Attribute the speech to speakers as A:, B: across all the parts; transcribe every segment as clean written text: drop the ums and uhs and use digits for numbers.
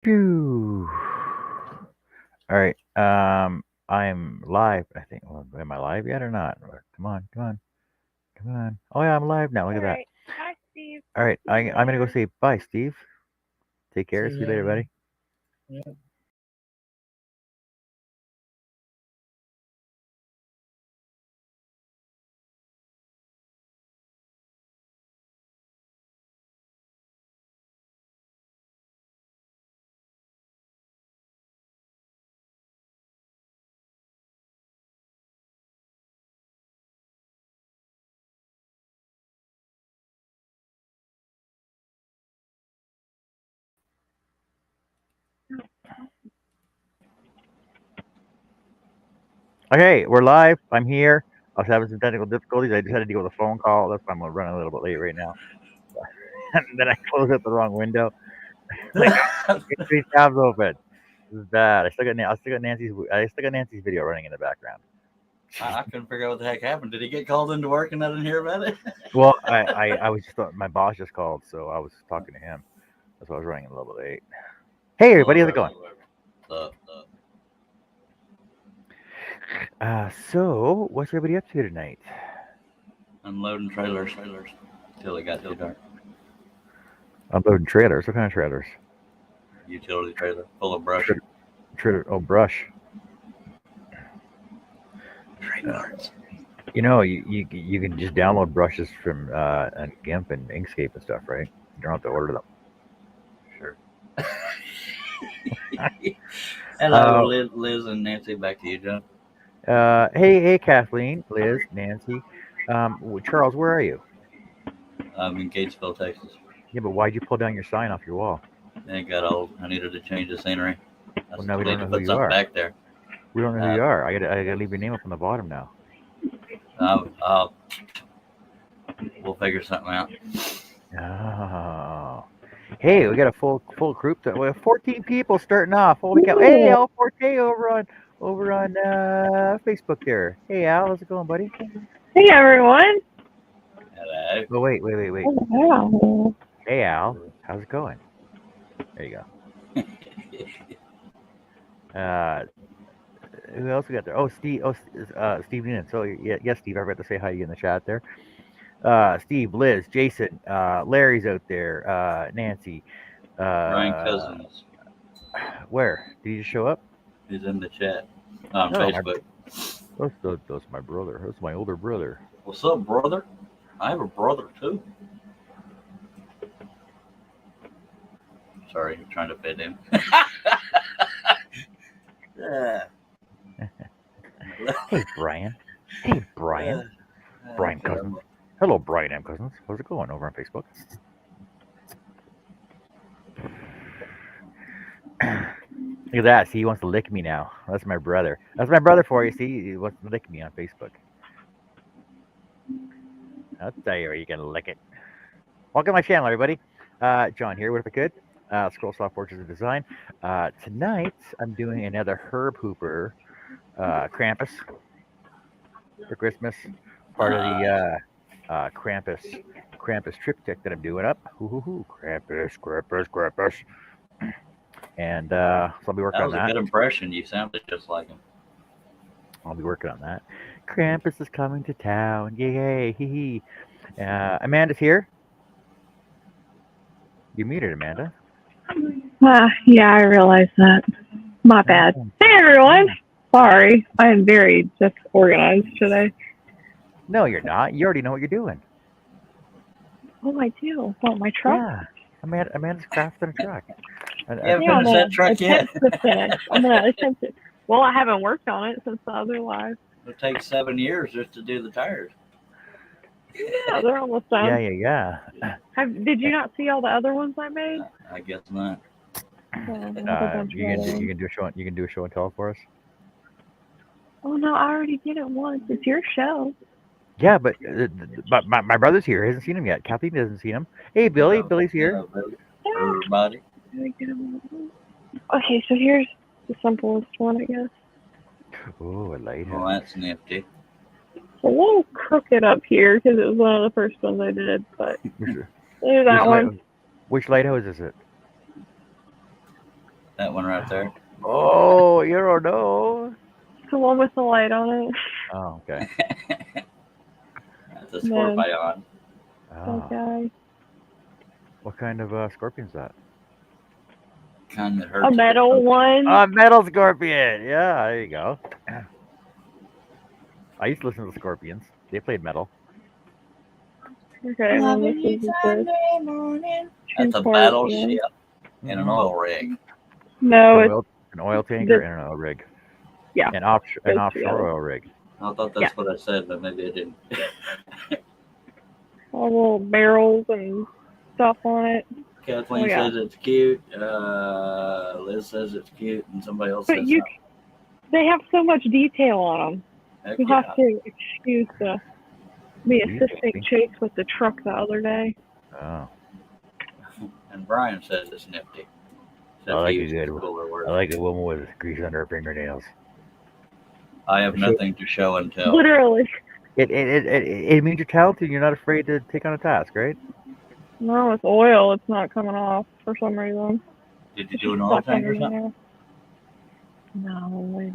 A: Phew. All right. I'm live. I think. Well, am I live yet or not? Come on, come on, come on. Oh yeah, I'm live now. Look at
B: All
A: that.
B: right. Hi, Steve.
A: All right.
B: See you
A: I'm gonna go
B: later.
A: say bye, Steve. Take care. See
C: See
A: you later,
C: ya.
A: buddy.
C: Yep.
A: Okay, we're live. I'm here. I was having some technical difficulties. I just had to deal with a phone call. That's why I'm running a little bit late right now. And then I closed out the wrong window. Like, get three tabs open. This is bad. I still got Nancy's video running in the background.
D: I couldn't figure out what the heck happened. Did he get called into work and I didn't hear about it?
A: Well, I was just my boss just called, so I was talking to him. That's why I was running a little bit late. Hey everybody, how's it going?
D: Uh,
A: So what's everybody up to tonight?
D: unloading trailers till it got too dark.
A: Unloading trailers. What kind of trailers?
D: Utility trailer full of brush.
A: Brush.
D: Trademarks.
A: You can just download brushes from GIMP and Inkscape and stuff, right? You don't have to order them.
D: Sure. Hello, Liz and Nancy. Back to you, John.
A: Hey, Kathleen, Liz, Nancy, Charles, where are you?
D: I'm in Gatesville, Texas.
A: Yeah, but why'd you pull down your sign off your wall?
D: It got old. I needed to change the scenery.
A: Well, now we
D: need
A: don't know
D: to
A: who
D: put
A: you
D: something
A: are.
D: back there.
A: We don't know who you are. I gotta leave your name up on the bottom now.
D: We'll figure something out.
A: Oh. Hey, we got a full group. We have 14 people starting off. Holy cow! Hey, Al Forte over on Facebook there. Hey, Al, how's it going, buddy?
B: Hey, everyone.
D: Hello.
A: Oh, wait.
B: Oh,
A: Hey, Al, how's it going? There you go. Who else we got there? Oh, Steve. Steve Noonan. So yes, Steve. I forgot to say hi to you in the chat there. Steve, Liz, Jason, Larry's out there. Nancy.
D: Ryan Cousins.
A: Where did he just show up?
D: He's in the chat on
A: Oh,
D: Facebook.
A: That's my brother. That's my older brother.
D: What's up, brother? I have a brother too. Sorry, I'm trying to fit in.
A: Hey, Brian. Hey, Brian. Brian Cousins. Hello, Brian M. Cousins. How's it going over on Facebook? Look at that. See, he wants to lick me now. That's my brother. That's my brother for you. See, he wants to lick me on Facebook. I'll tell you where you can lick it. Welcome to my channel, everybody. John here. What if I could? Scroll Soft Portraits of Design. Tonight, I'm doing another Herb Hooper Krampus for Christmas. Part of the Krampus triptych that I'm doing up. Krampus. And so I'll be working on that.
D: That was a good impression. You sounded just like him.
A: I'll be working on that. Krampus is coming to town. Yay, hee hee. Amanda's here. You muted, Amanda.
B: yeah, I realize that. My bad. Hey, everyone. Sorry, I am very disorganized today.
A: No, you're not. You already know what you're doing.
B: Oh, I do. Oh, my truck?
A: Yeah. Amanda's crafting a truck.
D: You haven't finished that truck yet?
B: I'm going to attempt it. Well, I haven't worked on it since the other live.
D: It'll take 7 years just to do the tires.
B: Yeah, they're almost done.
A: Yeah.
B: Did you not see all the other ones I made?
D: I guess not.
A: You can do a show and tell for us.
B: Oh no, I already did it once. It's your show.
A: Yeah, but my brother's here. He hasn't seen him yet. Kathleen hasn't seen him. Hey, Billy. Billy's here.
D: Everybody.
B: Okay, so here's the simplest one, I guess.
A: Oh, a lighthouse.
D: Oh, that's nifty.
B: It's a little crooked up here because it was one of the first ones I did, but there's that one.
A: Which lighthouse is it?
D: That one right there.
A: Oh, you don't know.
B: The one with the light on it.
A: Oh, okay.
D: That's a Scorpion.
B: That
A: Oh,
B: guy.
A: what kind of scorpion is that?
D: Kind that hurts.
B: A metal one.
A: Metal scorpion. Yeah, there you go. I used to listen to the Scorpions. They played metal.
B: Okay, well, this is the
D: That's a
B: two-part
D: battleship
B: one.
D: and an oil rig.
B: No, it's
A: An oil tanker
B: the-
A: and an oil rig.
B: yeah.
A: An
B: Those
A: offshore
B: together.
A: oil rig.
D: I thought that's what I said, but maybe I didn't.
B: all little barrels and stuff on it.
D: Kathleen says it's cute. Liz says it's cute, and somebody else
B: But
D: says
B: they have so much detail on them.
D: heck
B: You
D: yeah.
B: have to excuse me assisting Chase with the truck the other day.
A: Oh.
D: And Brian says it's nifty.
A: I like a good one. I like a woman with grease under her fingernails.
D: I have nothing to show and tell.
B: Literally.
A: It means you're talented and you're not afraid to take on a task, right?
B: No, it's oil. It's not coming off for some reason.
D: Did you do an oil tank or something?
B: No.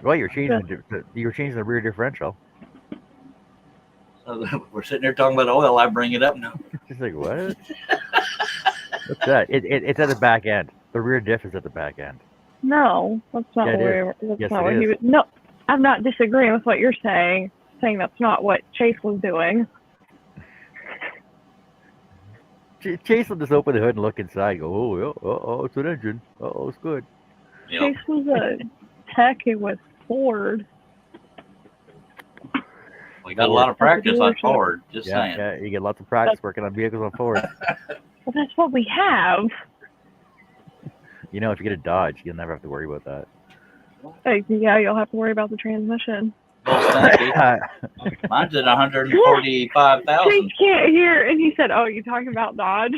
A: Well, you're changing the rear differential.
D: So we're sitting there talking about oil. I bring it up now.
A: She's like, what? What's that? It's at the back end. The rear diff is at the back end.
B: No, that's not what he was. No, I'm not disagreeing with what you're saying. Saying that's not what Chase was doing.
A: Chase will just open the hood and look inside. And go, oh, it's an engine. Oh, it's good.
D: Yep.
B: Chase was a tech with Ford.
D: We got a lot of practice on Ford. Just saying.
A: Yeah, you get lots of practice working on vehicles on Ford.
B: Well, that's what we have.
A: You know, if you get a Dodge, you'll never have to worry about that.
B: Yeah, you'll have to worry about the transmission.
D: Mine's at 145,000.
B: Chase can't hear, and he said, "Oh, you talking about Dodge?"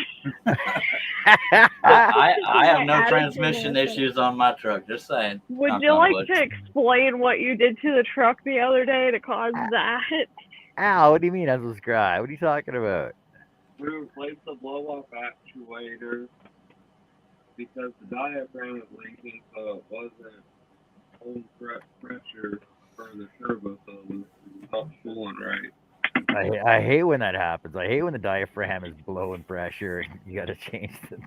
D: I have no transmission issues on my truck. Just saying.
B: Would you like to explain what you did to the truck the other day to cause that?
A: Ow! What do you mean unsubscribe? What are you talking about?
C: We replaced the blow-off actuator because the diaphragm is leaking, so it wasn't holding pressure for the turbo, so it was not pulling right.
A: I hate when that happens. I hate when the diaphragm is blowing pressure and you got to change it.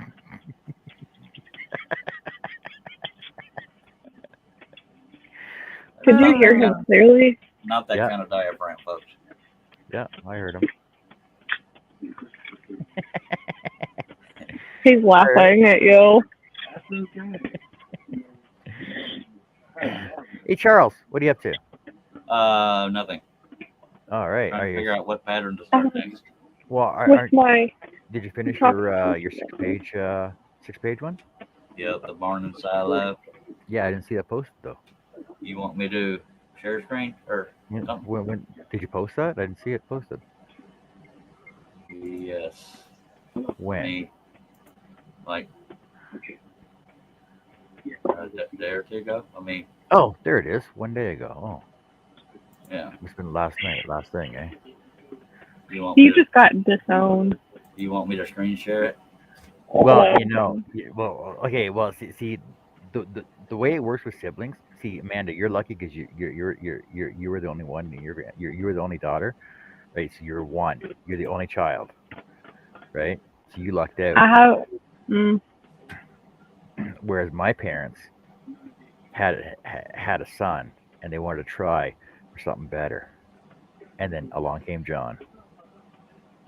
B: Could you hear him clearly?
D: Not that kind of diaphragm, folks.
A: Yeah, I heard him.
B: He's laughing at you.
C: That's okay.
A: Hey, Charles, what are you up to?
D: Nothing.
A: All right.
D: Trying to figure out what pattern to start next.
A: Well, did you finish your 6-page one?
D: Yep, the barn and silo.
A: Yeah, I didn't see that posted though.
D: You want me to share screen or something?
A: When did you post that? I didn't see it posted.
D: Yes.
A: When?
D: Like a day or two ago.
A: Oh, there it is. 1 day ago. Oh.
D: Yeah.
A: It's been last thing, eh?
B: You just got disowned.
D: You want me to screen share it?
A: Well, okay. Well, see, the way it works with siblings. See, Amanda, you're lucky because you were the only one. You were the only daughter, right? So you're one. You're the only child, right? So you lucked out.
B: I have.
A: Whereas my parents had a son, and they wanted to try for something better, and then along came John.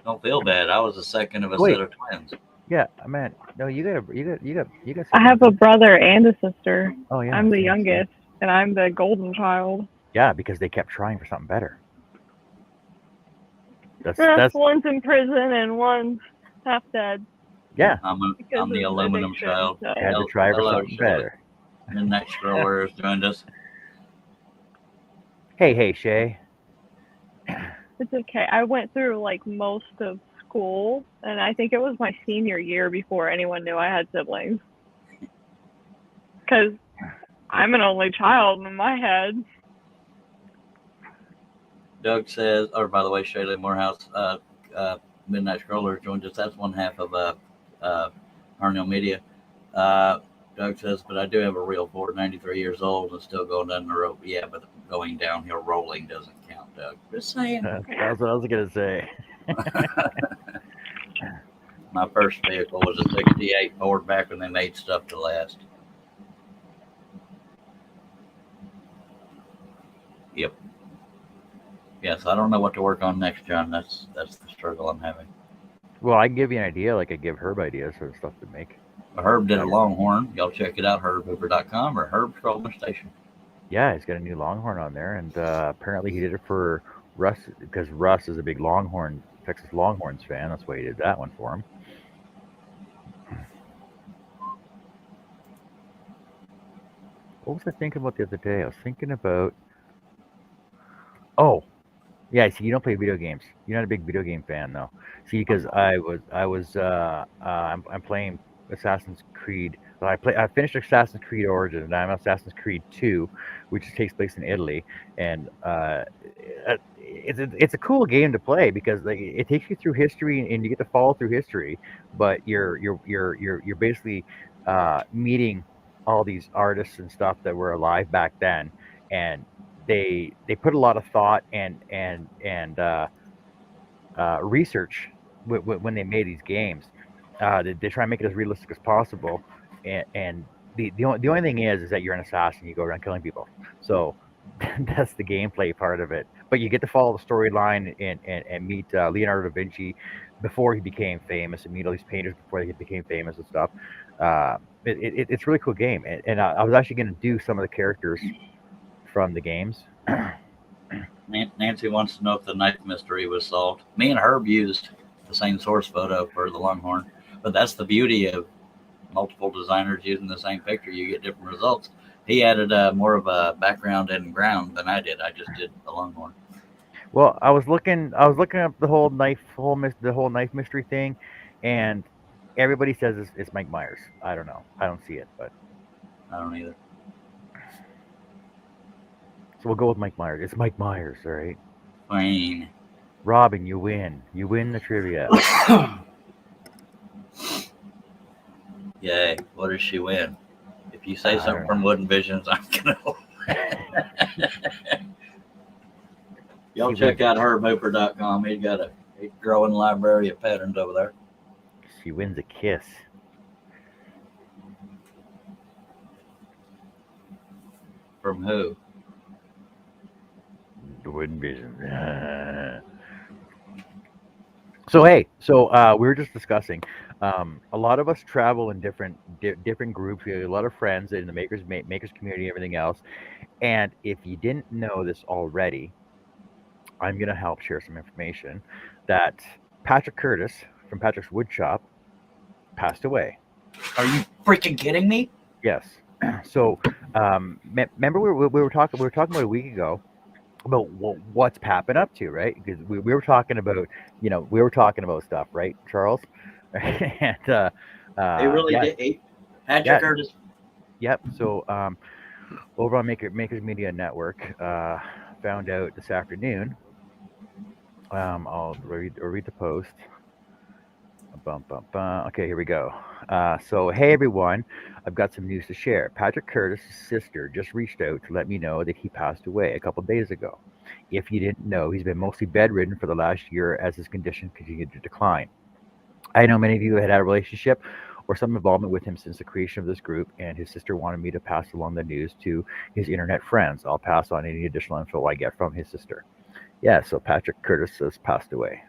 D: Don't feel bad. I was the second of a set of twins.
A: Yeah, man. No, you got.
B: I have a brother and a sister.
A: Oh yeah.
B: I'm the youngest, and I'm the golden child.
A: Yeah, because they kept trying for something better. That's
B: one's in prison and one's half dead.
A: Yeah.
D: I'm the aluminum child.
B: So.
A: Had to try for something better.
D: The next grower has joined us.
A: Hey, Shay.
B: It's okay. I went through like most of school, and I think it was my senior year before anyone knew I had siblings. Because I'm an only child in my head.
D: Doug says, by the way, Shayla Morehouse, Midnight Scroller joined us. That's one half of Arnell Media. Doug says, but I do have a real Ford, 93 years old, and still going down the road. Yeah, but going downhill rolling doesn't count, Doug. Just saying.
A: That's what I was gonna say.
D: My first vehicle was a 68 Ford back when they made stuff to last. Yep. Yes, I don't know what to work on next, John. That's the struggle I'm having.
A: Well, I can give you an idea. Like I give Herb ideas for stuff to make.
D: Herb did a Longhorn. Y'all check it out, herbhooper.com or Herb Scrollman Station.
A: Yeah, he's got a new Longhorn on there, and apparently he did it for Russ because Russ is a big Texas Longhorns fan. That's why he did that one for him. What was I thinking about the other day? I was thinking about. Oh, yeah. See, you don't play video games. You're not a big video game fan, though. See, because I'm playing Assassin's Creed. Well, I finished Assassin's Creed Origins, and I'm Assassin's Creed 2, which takes place in Italy, and it's a cool game to play because like it takes you through history and you get to follow through history, but you're basically meeting all these artists and stuff that were alive back then, and they put a lot of thought and research when they made these games. They try and make it as realistic as possible, and the only thing is that you're an assassin. You go around killing people, so that's the gameplay part of it. But you get to follow the storyline and meet Leonardo da Vinci before he became famous, and meet all these painters before they became famous and stuff. It's a really cool game, and I was actually going to do some of the characters from the games.
D: Nancy wants to know if the knife mystery was solved. Me and Herb used the same source photo for the Longhorn, but that's the beauty of multiple designers using the same picture. You get different results. He added more of a background and ground than I did. I just did the Longhorn.
A: Well, I was looking up the whole knife mystery thing, and everybody says it's Mike Myers. I don't know. I don't see it, but
D: I don't either.
A: So we'll go with Mike Myers. It's Mike Myers, all right?
D: Fine.
A: Robin, you win. You win the trivia.
D: Yay. What does she win? If you say something from Wooden Visions, I'm going to. Y'all check out herbhooper.com. He's got a growing library of patterns over there.
A: She wins a kiss.
D: From who?
A: Wooden Vision. So we were just discussing. A lot of us travel in different groups. We have a lot of friends in the makers community, and everything else. And if you didn't know this already, I'm gonna help share some information that Patrick Curtis from Patrick's Woodshop passed away.
D: Are you freaking kidding me?
A: Yes. So remember we were talking about a week ago about what's Pappin up to, right? Because we were talking about stuff, right, Charles? And
D: They really did. Patrick Curtis.
A: Yep. So over on Makers Media Network, found out this afternoon. I'll read the post. Okay, here we go. So, hey everyone, I've got some news to share. Patrick Curtis' sister just reached out to let me know that he passed away a couple days ago. If you didn't know, he's been mostly bedridden for the last year as his condition continued to decline. I know many of you had a relationship or some involvement with him since the creation of this group, and his sister wanted me to pass along the news to his internet friends. I'll pass on any additional info I get from his sister. Yeah, so Patrick Curtis has passed away.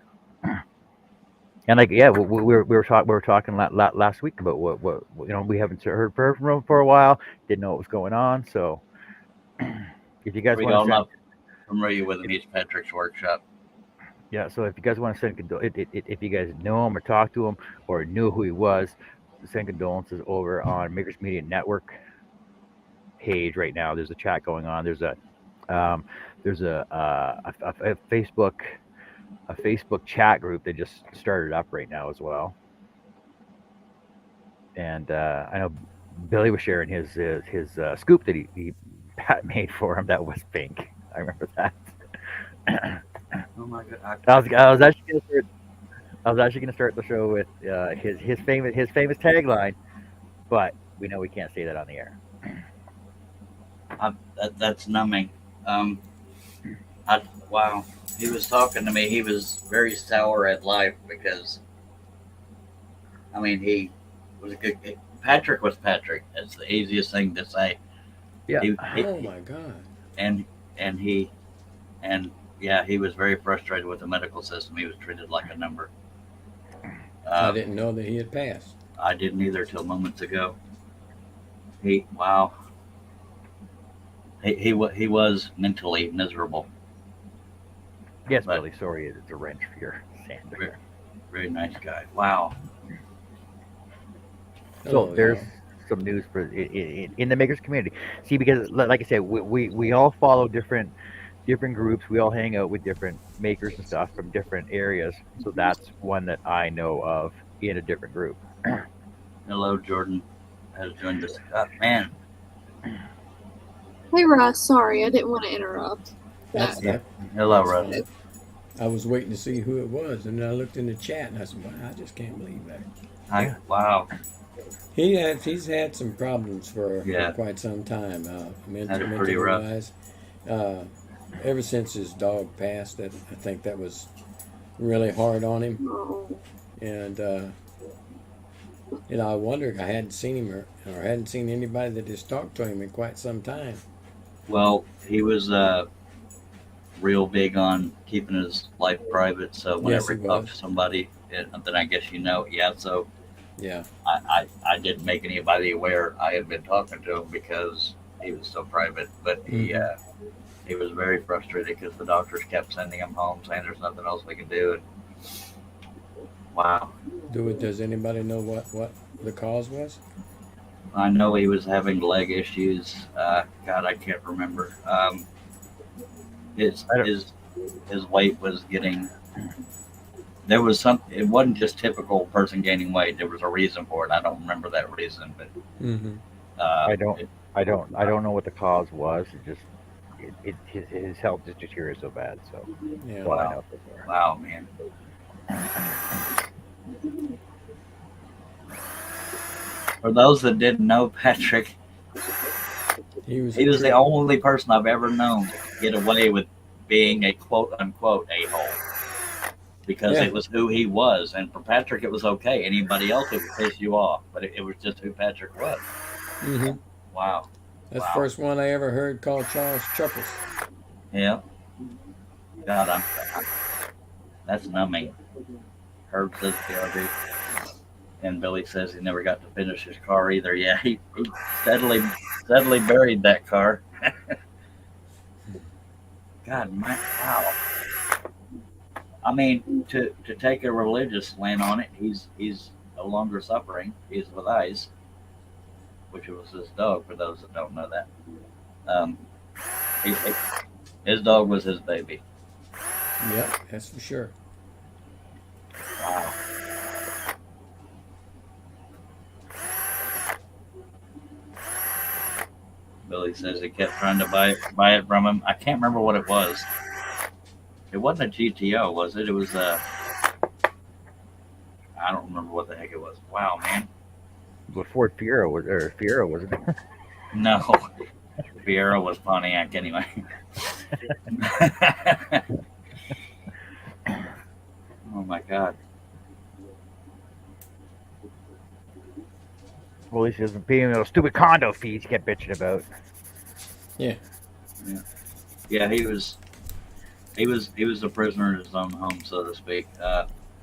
A: And we were talking last week about what we haven't heard from him for a while. Didn't know what was going on. So if you guys want to,
D: I'm familiar with him. He's Patrick's Workshop.
A: Yeah. So if you guys want to send if you guys know him or talk to him or knew who he was, send condolences over on Makers Media Network page right now. There's a chat going on. There's a Facebook chat group that just started up right now as well. And I know Billy was sharing his scoop that he Pat made for him that was pink. I remember that.
D: Oh my god!
A: I was actually gonna I was actually going to start the show with his famous tagline, but we know we can't say that on the air.
D: That's numbing. Um, wow. He was talking to me. He was very sour at life because, I mean, he was a good. Patrick was Patrick. It's the easiest thing to say.
A: Yeah.
E: Oh my God.
D: And and he and yeah, he was very frustrated with the medical system. He was treated like a number.
E: I didn't know that he had passed.
D: I didn't either till moments ago. Wow. He was mentally miserable.
A: Yes,
D: But-
A: Billy. Sorry, it's a wrench for your sander.
D: Very, very nice guy. Wow.
A: So
E: Oh,
A: there's
E: yeah.
A: some news for in the makers community. See, because like I said, we all follow different groups. We all hang out with different makers and stuff from different areas. So that's one that I know of in a different group.
D: Hello, Jordan has joined us. Man,
F: Hey Russ, sorry, I didn't want to interrupt.
E: That's
A: Yeah.
E: that.
D: hello,
E: That's
D: Russ.
E: fine. I was waiting to see who it was, and then I looked in the chat, and I said, "Wow, I just can't believe that."
A: Yeah.
D: Wow.
E: He's had some problems for
D: Yeah.
E: quite some time,
D: That's pretty rough.
E: wise. Ever since his dog passed, I think that was really hard on him.
F: Oh,
E: And I wondered, I hadn't seen him or hadn't seen anybody that has talked to him in quite some time.
D: Well, he was real big on keeping his life private. So whenever
E: Yes,
D: he
E: he
D: talked
E: was.
D: to somebody, then I guess yeah. So
E: Yeah.
D: I didn't make anybody aware I had been talking to him because he was so private. But he was very frustrated because the doctors kept sending him home saying there's nothing else we can do. And wow.
E: Does anybody know what the cause was?
D: I know he was having leg issues. God, I can't remember. His
A: I don't-
D: his weight was getting. There was some. It wasn't just typical person gaining weight. There was a reason for it. I don't remember that reason, but
E: Mm-hmm.
A: I don't know what the cause was. It just his health just deteriorated so bad. So
E: Yeah.
A: that's all I know so far.
D: Wow, man. For those that didn't know Patrick,
E: He was
D: the only person I've ever known to get away with being a quote unquote a-hole. Because
E: Yeah.
D: it was who he was. And for Patrick, it was okay. Anybody else, it would piss you off. But it was just who Patrick was.
E: Mm-hmm.
D: Wow.
E: That's
D: Wow.
E: the first one I ever heard called Charles Chuckles.
D: Yeah. God, that's numbing. Herb says PRB. And Billy says he never got to finish his car either. Yeah, he steadily buried that car. God, wow. I mean, to take a religious slant on it, he's no longer suffering. He's with ice, which was his dog. For those that don't know that, his dog was his baby.
E: Yep, that's for sure.
D: Wow. Billy says he kept trying to buy it from him. I can't remember what it was. It wasn't a GTO, was it? It was I don't remember what the heck it was. Wow, man.
A: But Ford Fiero wasn't it?
D: No. Fiero was Pontiac anyway. Oh my God.
A: Well, at least he doesn't pay those stupid condo fees he kept bitching about.
E: Yeah.
D: Yeah, he was a prisoner in his own home, so to speak.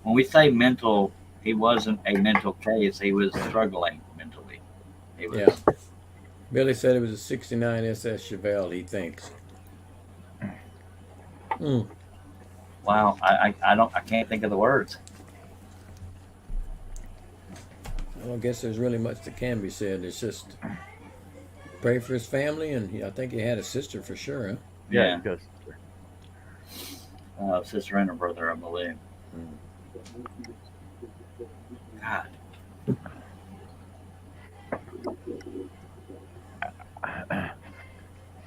D: When we say mental, he wasn't a mental case. He was struggling mentally. He was.
E: Yeah. Billy said it was a '69 SS Chevelle, he thinks. Mm.
D: Wow, I can't think of the words.
E: I don't guess there's really much that can be said. It's just pray for his family, and I think he had a sister for sure. Huh?
D: Yeah,
A: because
D: sister and a brother, I believe. God.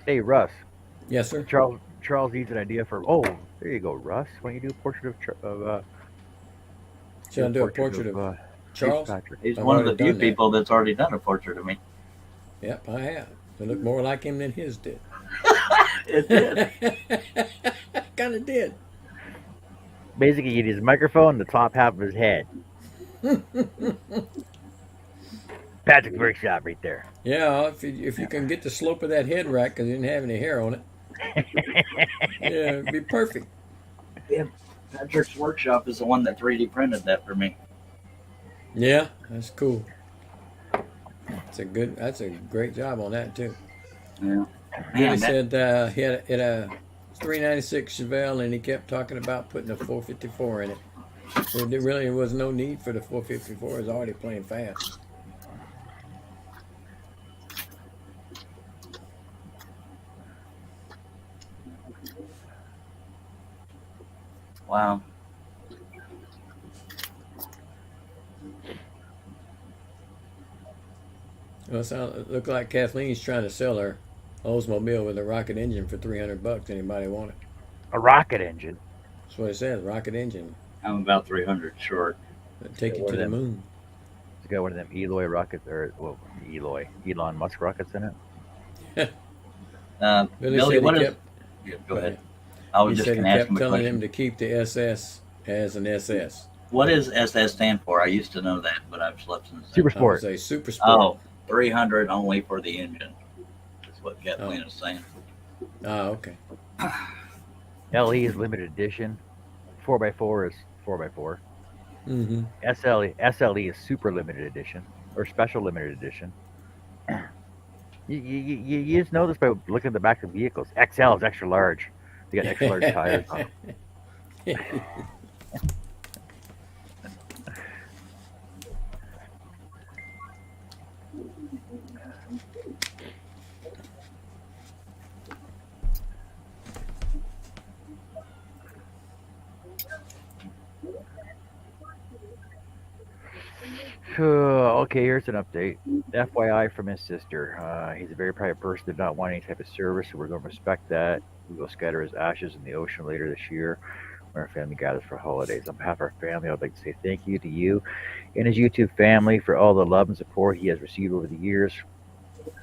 A: hey Russ,
E: Yes, sir.
A: Charles needs an idea for. Oh, there you go, Russ. Why don't you do a portrait
E: Should I do a portrait of Charles?
A: Patrick.
D: He's
E: I've
D: one of the
E: already
D: few
E: done that.
D: people that's already done a portrait of me.
E: Yep, I have. They look more like him than his did.
D: It did.
E: Kind of did.
A: Basically, he his microphone, the top half of his head. Patrick's workshop right there.
E: Yeah, if you can get the slope of that head right, because he didn't have any hair on it, yeah, it'd be perfect.
D: Yeah, Patrick's workshop is the one that 3D printed that for me.
E: Yeah, that's cool. That's a great job on that too.
D: Yeah.
E: He
D: Man, that,
E: said he had a 396 Chevelle, and he kept talking about putting a 454 in it. There really was no need for the 454. It was already playing fast.
D: wow.
E: Well, it looked like Kathleen's trying to sell her Oldsmobile with a rocket engine for $300. Anybody want it?
A: A rocket engine.
E: That's what it says. Rocket engine.
D: I'm about 300 short.
E: It'll take you
A: What
E: to
A: are
E: the
A: them?
E: moon.
A: It's got one of them Eloy rockets, or Elon Musk rockets in it.
E: Billy
D: Billy,
E: said
D: what
E: he
D: is?
E: kept.
D: Yeah, go ahead. I was
E: He
D: just
E: said he
D: going to ask
E: kept
D: him a
E: telling
D: question.
E: him to keep the SS as an SS.
D: What does SS stand for? I used to know that, but I've slept since then.
A: Super
E: I would
A: Sport.
E: say super sport.
D: Oh, 300 only for the engine. That's what Kathleen is saying.
E: Okay.
A: LE is limited edition. 4x4 is 4x4.
E: Mm-hmm.
A: SLE is super limited edition or special limited edition. You just know this by looking at the back of vehicles. XL is extra large. They got extra large tires on them. Okay, here's an update. FYI from his sister. He's a very private person, did not want any type of service, so we're going to respect that. We will scatter his ashes in the ocean later this year when our family gathers for holidays. On behalf of our family, I would like to say thank you to you and his YouTube family for all the love and support he has received over the years.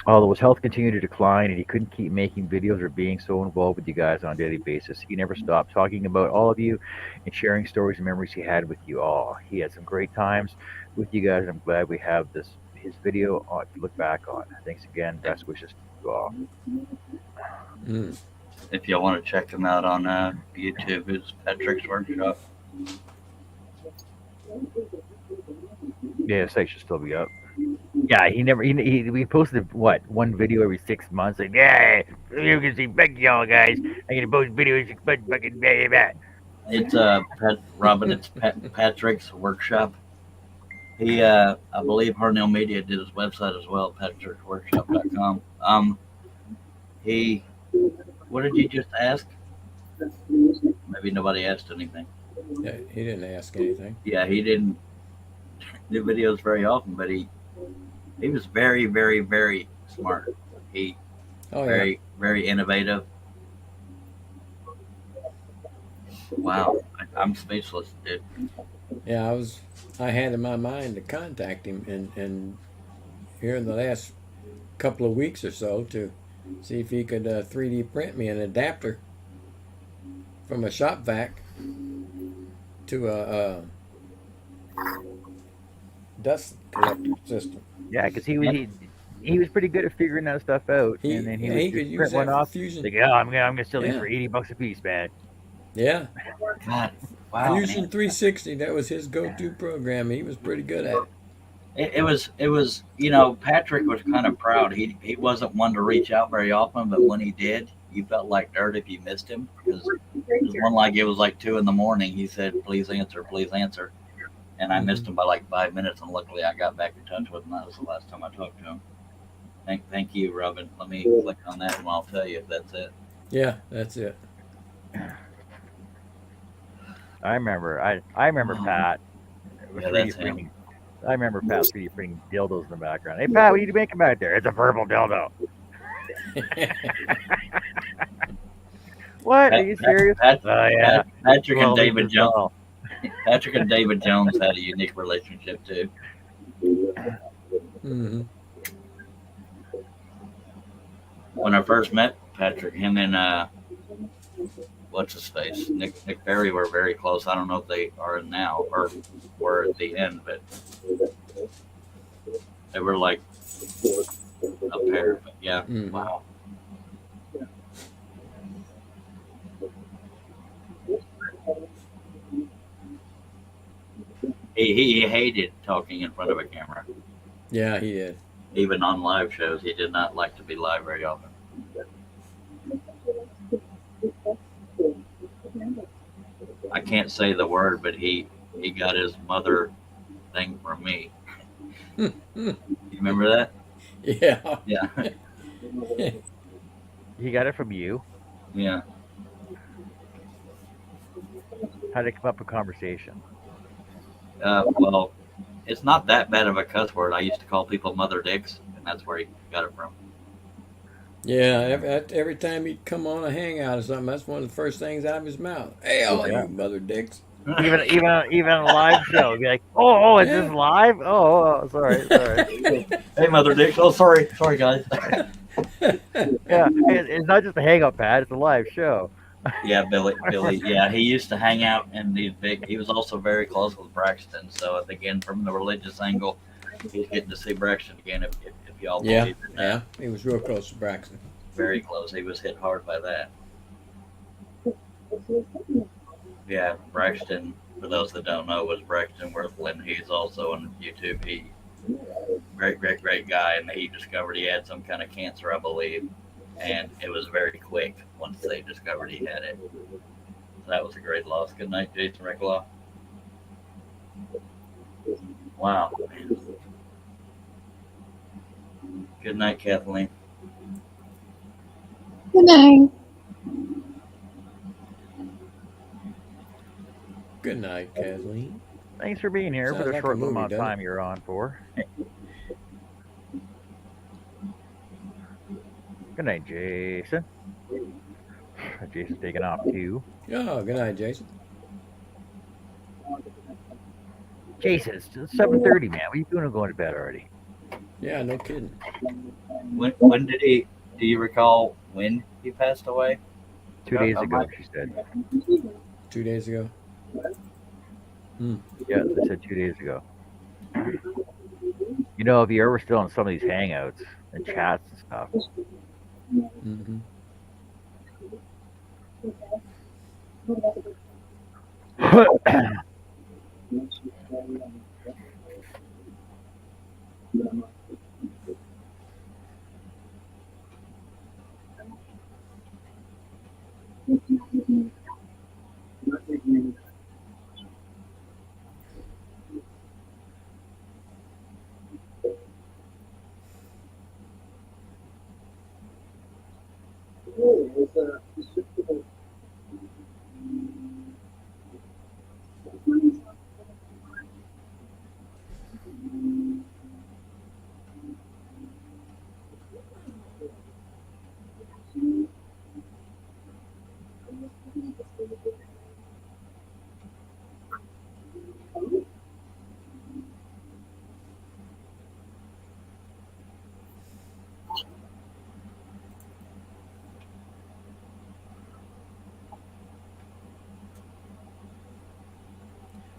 A: Although his health continued to decline and he couldn't keep making videos or being so involved with you guys on a daily basis, he never stopped talking about all of you and sharing stories and memories he had with you all. He had some great times with you guys, and I'm glad we have his video to look back on. Thanks again. Best wishes to you all.
E: Mm.
D: If y'all want to check him out on YouTube, it's Patrick's Workshop.
A: Yeah, the site should still be up. Yeah, we posted one video every 6 months. Like, yeah, you can see thank y'all guys. I'm gonna post videos. Fucking blah.
D: It's Robin. It's Patrick's Workshop. He, I believe, Harnell Media did his website as well, patricksworkshop.com. What did you just ask? Maybe nobody asked anything.
E: Yeah, he didn't ask anything.
D: Yeah, he didn't do videos very often, but he was very, very, very smart. He very, very innovative. Wow, I'm speechless, dude.
E: Yeah, I had in my mind to contact him and here in the last couple of weeks or so to see if he could 3D print me an adapter from a shop vac to a dust collector system.
A: Yeah, because he was pretty good at figuring that stuff out, and then he
E: could
A: would
E: use
A: print
E: that
A: one
E: for
A: off.
E: fusion.
A: Like, yeah, I'm gonna sell these
E: Yeah.
A: for $80 a piece, man.
E: Yeah,
D: God, wow,
E: Fusion
D: man.
E: 360. That was his go-to program. He was pretty good at it.
D: It was, Patrick was kind of proud. He wasn't one to reach out very often, but when he did, you felt like dirt if you missed him. Because it was like 2 a.m. He said, please answer. And I missed him by like 5 minutes, and luckily I got back in touch with him. That was the last time I talked to him. Thank you, Robin. Let me click on that and I'll tell you if that's it.
E: Yeah, that's it.
A: I remember Pat. Was
D: Yeah,
A: 3D
D: that's him.
A: printing. I remember Pat 3D printing dildos in the background. Hey Pat, what are you making back there? It's a purple dildo. What? Are you serious?
D: Patrick
A: Well,
D: and David
A: this is
D: Jones.
A: all.
D: Patrick and David Jones had a unique relationship too.
E: Mm-hmm.
D: When I first met Patrick, him and what's his face, Nick Perry were very close. I don't know if they are now or were at the end, but they were like a pair. But yeah,
E: Mm-hmm.
D: wow. He hated talking in front of a camera.
E: Yeah, he did.
D: Even on live shows, he did not like to be live very often. I can't say the word, but he got his mother thing from me. You remember that?
E: Yeah.
D: Yeah,
A: He got it from you.
D: yeah.
A: How did it come up in conversation?
D: Well, it's not that bad of a cuss word. I used to call people mother dicks, and that's where he got it from.
E: Yeah, every time he'd come on a hangout or something, that's one of the first things out of his mouth. Hey, all
A: Yeah.
E: you mother dicks.
A: Even a live show, be like, oh, is this
E: Yeah.
A: live? Oh, sorry.
D: Hey, mother dicks. Oh, sorry, guys.
A: Yeah, it's not just a hang-up pad; it's a live show.
D: Yeah, Billy. Yeah, he used to hang out in these big. He was also very close with Braxton. So again, from the religious angle, he's getting to see Braxton again. If y'all
E: Yeah,
D: believe in that,
E: yeah. He was real close to Braxton.
D: very close. He was hit hard by that. Yeah, Braxton. For those that don't know, was Braxton Worthland. He's also on YouTube. He great guy, and he discovered he had some kind of cancer, I believe, and it was very quick once they discovered he had it. So that was a great loss. Good night, Jason Ricklaw. Wow. Good night, Kathleen.
F: Good night.
E: Good night, Kathleen.
A: Thanks for being here
E: Sounds
A: for the
E: like a
A: short
E: movie,
A: amount of
E: doesn't
A: time
E: it?
A: you're on for. Good night, Jason. Jason's taking off too.
E: Oh, good night, Jason.
A: Jason, it's 7:30, man. What are you doing going to bed already?
E: Yeah, no kidding.
D: When did he? Do you recall when he passed away?
A: 2 days ago, she said.
E: 2 days ago.
A: Yeah, they said 2 days ago. You know, if you're ever still on some of these hangouts and chats and stuff,
E: Mm-hmm.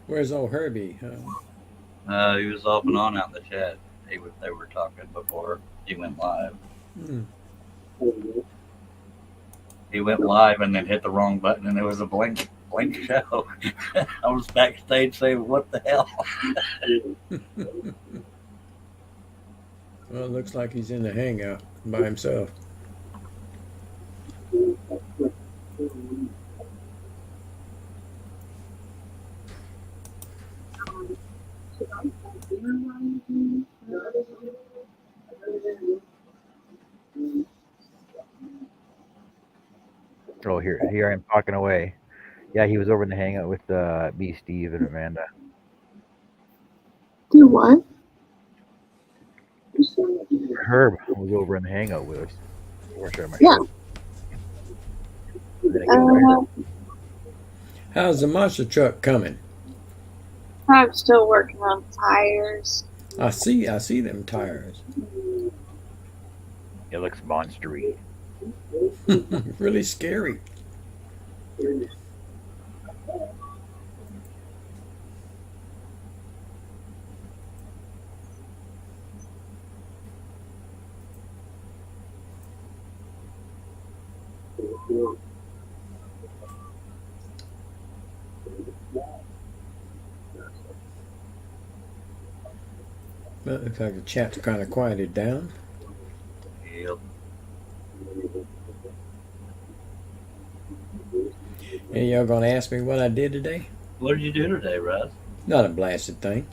E: Where's old Herbie?
D: He was off and on out in the chat. They were talking before he went live.
E: Hmm.
D: He went live and then hit the wrong button, and it was a blank show. I was backstage saying, "What the hell?"
E: Well, it looks like he's in the hangout by himself.
A: oh, here I am talking away. Yeah, he was over in the hangout with me, Steve, and Amanda.
F: Do what?
A: Herb was over in the hangout with us. Or should I
F: Yeah.
A: And then it came right
F: Uh,
E: How's the monster truck coming?
F: I'm still working on tires.
E: I see them tires.
A: It looks monstery.
E: Really scary. Well, it looks like the chat's kind of quieted down.
D: Yep.
E: And y'all gonna ask me what I did today?
D: What did you do today, Russ?
E: Not a blasted thing.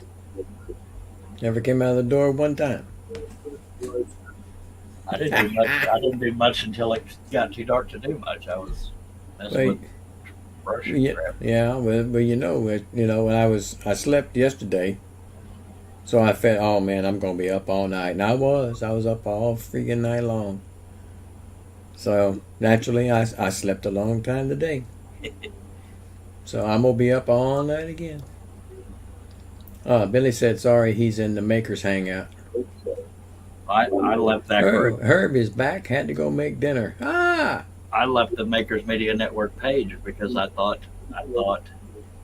E: Never came out of the door one time.
D: I didn't do much. I didn't do much until it got too dark to do much. I was messing with brush and crap.
E: Yeah, but you know, when I slept yesterday, so I felt, oh man, I'm gonna be up all night, and I was up all freaking night long. So naturally, I slept a long time today. So I'm gonna be up all night again. Billy said sorry, he's in the Makers Hangout.
D: I left that group.
E: Herb is back. Had to go make dinner.
D: I left the Makers Media Network page because I thought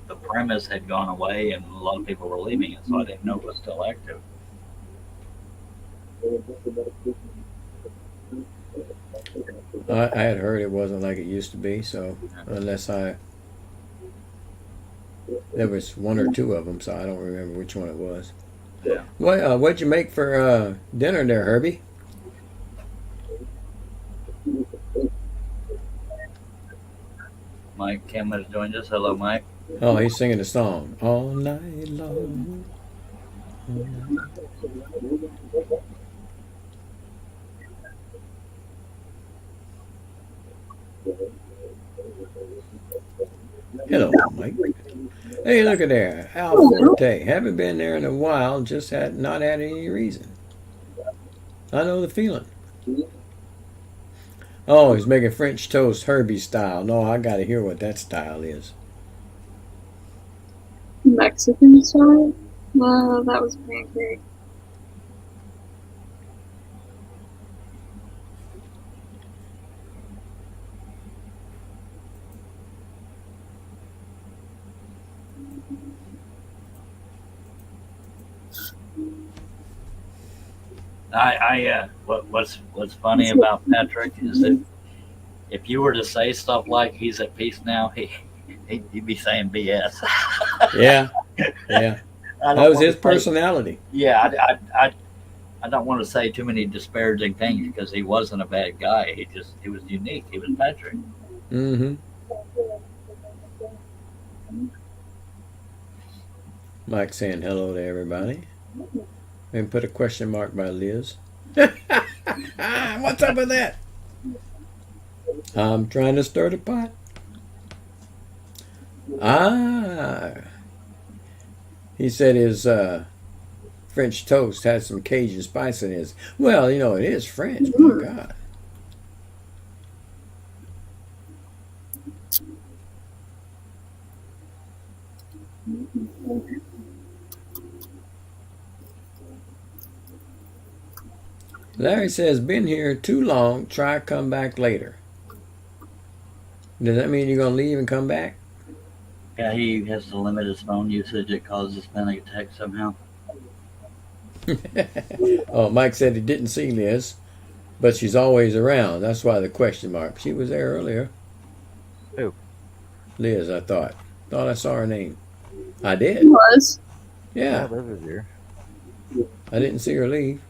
D: the premise had gone away and a lot of people were leaving it, so I didn't know it was still active.
E: I had heard it wasn't like it used to be, so unless there was one or two of them, so I don't remember which one it was.
D: Yeah.
E: What'd you make for dinner there, Herbie?
D: Mike Kim has joined us. Hello, Mike.
E: Oh, he's singing a song. All night long. Hello, Mike. Hey, look at there. Al Forte. Haven't been there in a while, just not had any reason. I know the feeling. Oh, he's making French toast Herbie style. No, I gotta hear what that style is.
F: Mexican style? That was pancake.
D: What's funny about Patrick is that if you were to say stuff like he's at peace now, he'd be saying BS.
E: Yeah. That was his personality.
D: Yeah, I don't want to say too many disparaging things because he wasn't a bad guy. He was unique. He was Patrick.
E: Mm-hmm. Mike saying hello to everybody. And put a question mark by Liz. What's up with that? I'm trying to stir the pot. He said his French toast had some Cajun spice in it. Well, it is French. My God. Larry says, been here too long, try come back later. Does that mean you're going to leave and come back?
D: Yeah, he has to limit his phone usage. It causes panic attacks somehow.
E: Oh, Mike said he didn't see Liz, but she's always around. That's why the question mark. She was there earlier.
A: Who?
E: Liz, I thought. Thought I saw her name. I did.
F: It was.
E: Yeah.
A: Liz is here.
E: I didn't see her leave.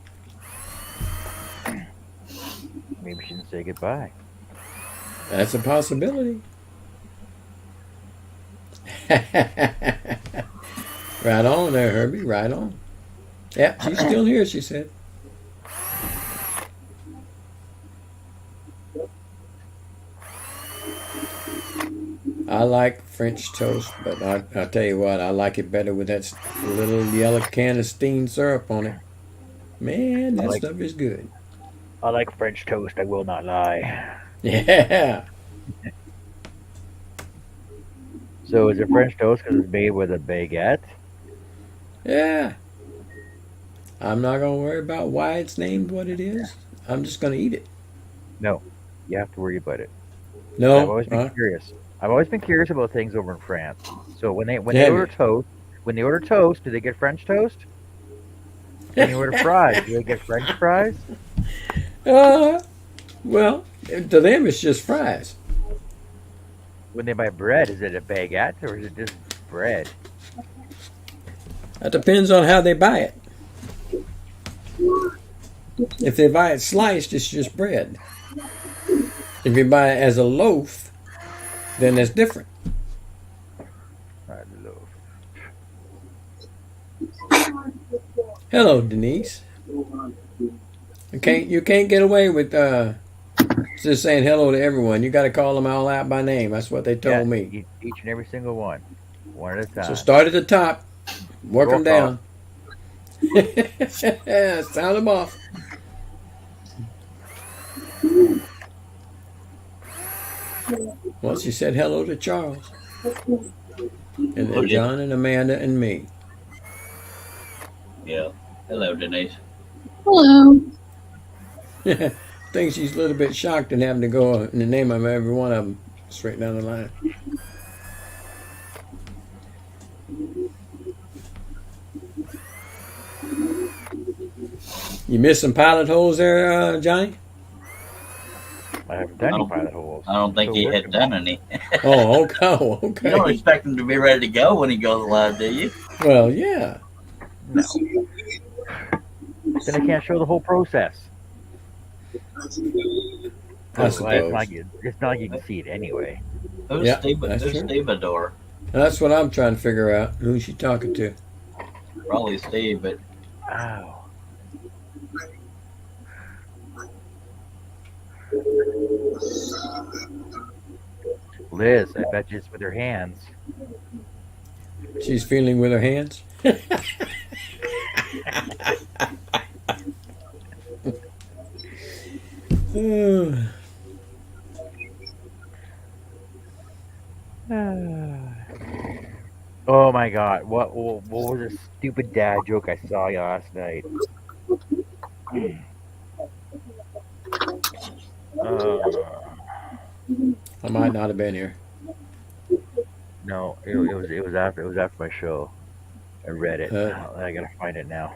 A: Maybe she didn't say goodbye.
E: That's a possibility. Right on there, Herbie. Right on. Yeah, she's still here, she said. I like French toast, but I'll tell you what, I like it better with that little yellow can of steamed syrup on it. Man, that stuff is good.
A: I like French toast, I will not lie.
E: Yeah.
A: So is it French toast because it's made with a baguette?
E: Yeah. I'm not going to worry about why it's named what it is. I'm just going to eat it.
A: No, you have to worry about it. I've
E: No.
A: always been curious. I've always been curious about things over in France. So when they
E: Have
A: order
E: you?
A: toast, do they get French toast? When you order fries, do they get French fries?
E: uh, well, to them it's just fries.
A: When they buy bread, is it a baguette or is it just bread?
E: That depends on how they buy it. If they buy it sliced, it's just bread. If you buy it as a loaf, then it's different.
A: I love.
E: Hello, Denise. You can't get away with just saying hello to everyone. You got to call them all out by name. That's what they told me.
A: Each and every single one at a time.
E: So start at the top, work
A: Roll
E: them down. Sound them off. Well, she said hello to Charles, and then John and Amanda and me.
D: Yeah. Hello, Denise.
F: Hello.
E: I think she's a little bit shocked and having to go in the name of every one of them straight down the line. You missed some pilot holes there, Johnny?
A: I haven't done any pilot holes.
D: I don't think
A: Still
D: he had
A: working
D: done
A: on
D: any.
E: Oh, okay. Oh,
D: You don't
E: okay.
D: expect him to be ready to go when he goes live, do you?
E: Well, yeah.
A: No. Then I can't show the whole process.
E: I
A: Well,
E: suppose.
A: it's not like you can see it anyway.
D: Who's
E: Yeah,
D: Steve?
E: that's
D: Who's
E: true.
D: Stevedore?
E: That's what I'm trying to figure out. Who's she talking to?
D: Probably Steve, but
A: Ow. Liz, I bet you it's with her hands.
E: She's feeling with her hands.
A: Oh my god, what was this stupid dad joke I saw last night?
E: I might not have been here.
A: No, it was after my show. I read it.
E: Uh,
A: I gotta find it now.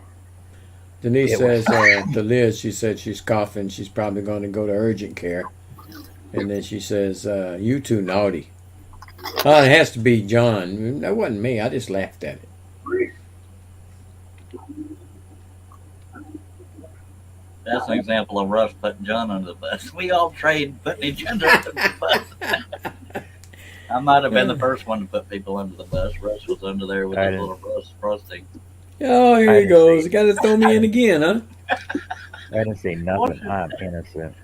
E: Denise
A: It was-
E: says to Liz, she said she's coughing. She's probably going to go to urgent care. And then she says, you too naughty. Oh, it has to be John. That wasn't me. I just laughed at it.
D: that's an example of Russ putting John under the bus. We all trade putting each other under the bus. I might have been the first one to put people under the bus. Russ was under there with
A: I
D: his
A: didn't-
D: little frosting.
E: Oh, here
A: I
E: he
A: didn't
E: goes.
A: see-
E: Got to throw me in again, huh?
A: I didn't say nothing. I'm innocent.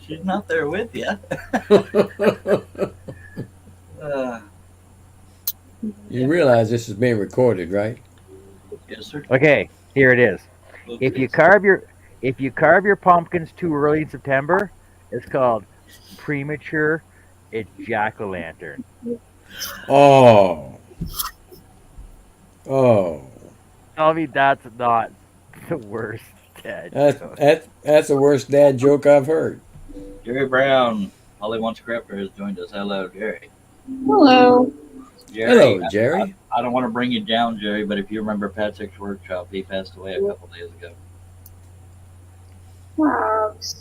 D: She's not there with you.
E: You realize this is being recorded, right?
D: Yes, sir.
A: Okay, here it is. If you carve your pumpkins too early in September, it's called premature jack-o'-lantern.
E: Oh. Oh.
A: Tell me that's not the worst dad joke.
E: That's the worst dad joke I've heard.
D: Jerry Brown, All He Wants Crafter, has joined us. Hello, Jerry.
F: Hello.
D: Jerry,
E: Hello, Jerry.
D: I don't want to bring you down, Jerry, but if you remember Patrick's workshop, he passed away a couple days ago.
F: What?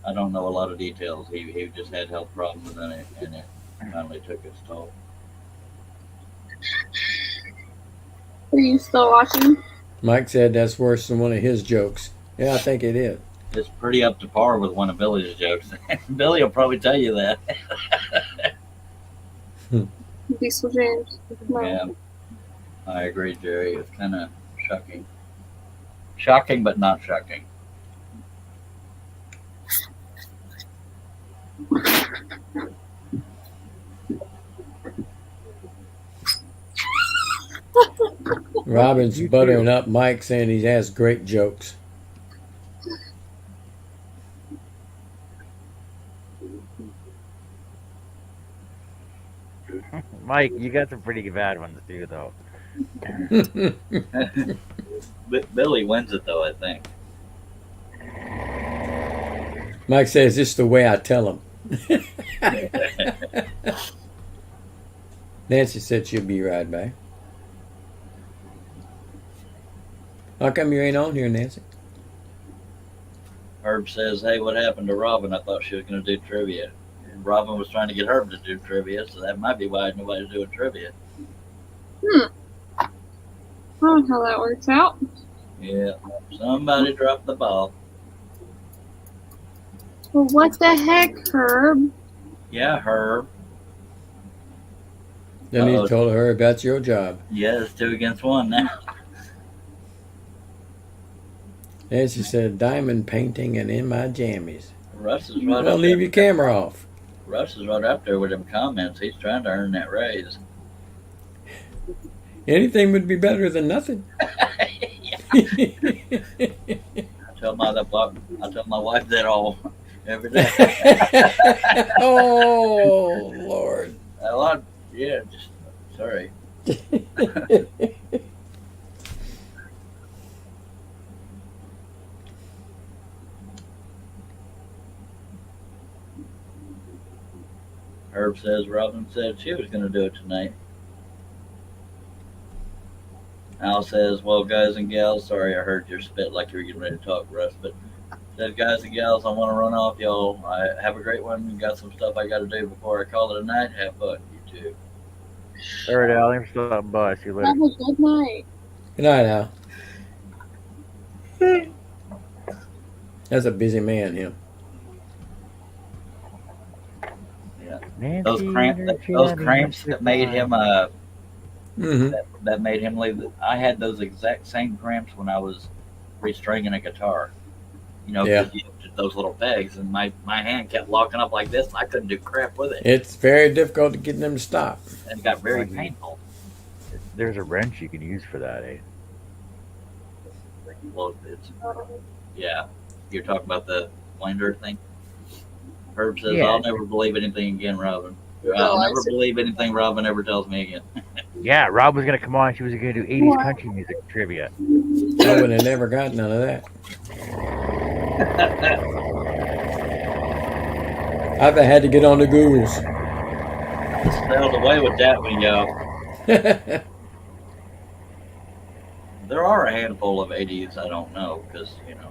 D: I don't know a lot of details. He just had health problems and it finally took its toll.
F: Are you still watching?
E: Mike said that's worse than one of his jokes. Yeah, I think it is.
D: It's pretty up to par with one of Billy's jokes. Billy will probably tell you that.
F: Diesel James? No.
D: Yeah, I agree, Jerry. It's kind of shocking. Shocking, but not shocking.
E: Robin's
A: You
E: buttering up Mike, saying he has great jokes.
A: Mike, you got some pretty bad ones too, though.
D: Billy wins it though, I think.
E: Mike says it's the way I tell him. Nancy said she'll be right back. How come you ain't on here, Nancy?
D: Herb says, "Hey, what happened to Robin? I thought she was going to do trivia." And Robin was trying to get Herb to do trivia, so that might be why nobody's doing trivia.
F: I don't know how that works out.
D: Yeah, somebody dropped the ball.
F: Well, what the heck, Herb?
D: Yeah, Herb.
E: Then he told her that's your job.
D: Yeah, it's 2 against 1 now.
E: Nancy said diamond painting and in my jammies.
D: Russ is right
E: Well,
D: up
E: leave
D: there.
E: your camera off.
D: Russ is right up there with them comments. He's trying to earn that raise.
E: Anything would be better than nothing.
D: I tell my wife that all every day.
E: Oh, Lord.
D: Sorry. Herb says Robin said she was going to do it tonight. Al says, well, guys and gals, sorry I heard your spit like you were getting ready to talk, Russ, but said, guys and gals, I want to run off, y'all. I have a great one. Got some stuff I got to do before I call it a night. Have fun, you too.
A: All right, Al. Thanks for stopping by. See you later.
F: Have a good night.
E: Good night, Al. That's a busy man, him.
D: Yeah. Those cramps that made him that made him leave. I had those exact same cramps when I was restringing a guitar. You know,
E: Yeah.
D: those little pegs, and my hand kept locking up like this, and I couldn't do crap with it.
E: It's very difficult to get them to stop.
D: And it got very painful.
A: There's a wrench you can use for that, eh?
D: Well, yeah. You're talking about the winder thing? Herb says,
A: Yeah.
D: I'll never believe anything again, Robin. I'll never believe anything Robin ever tells me again.
A: Yeah, Rob was gonna come on. She was gonna do 80s country music trivia.
E: I would have never got none of that. I've had to get on the Googles.
D: Sailed away with that one, y'all. There are a handful of 80s I don't know, because, you know,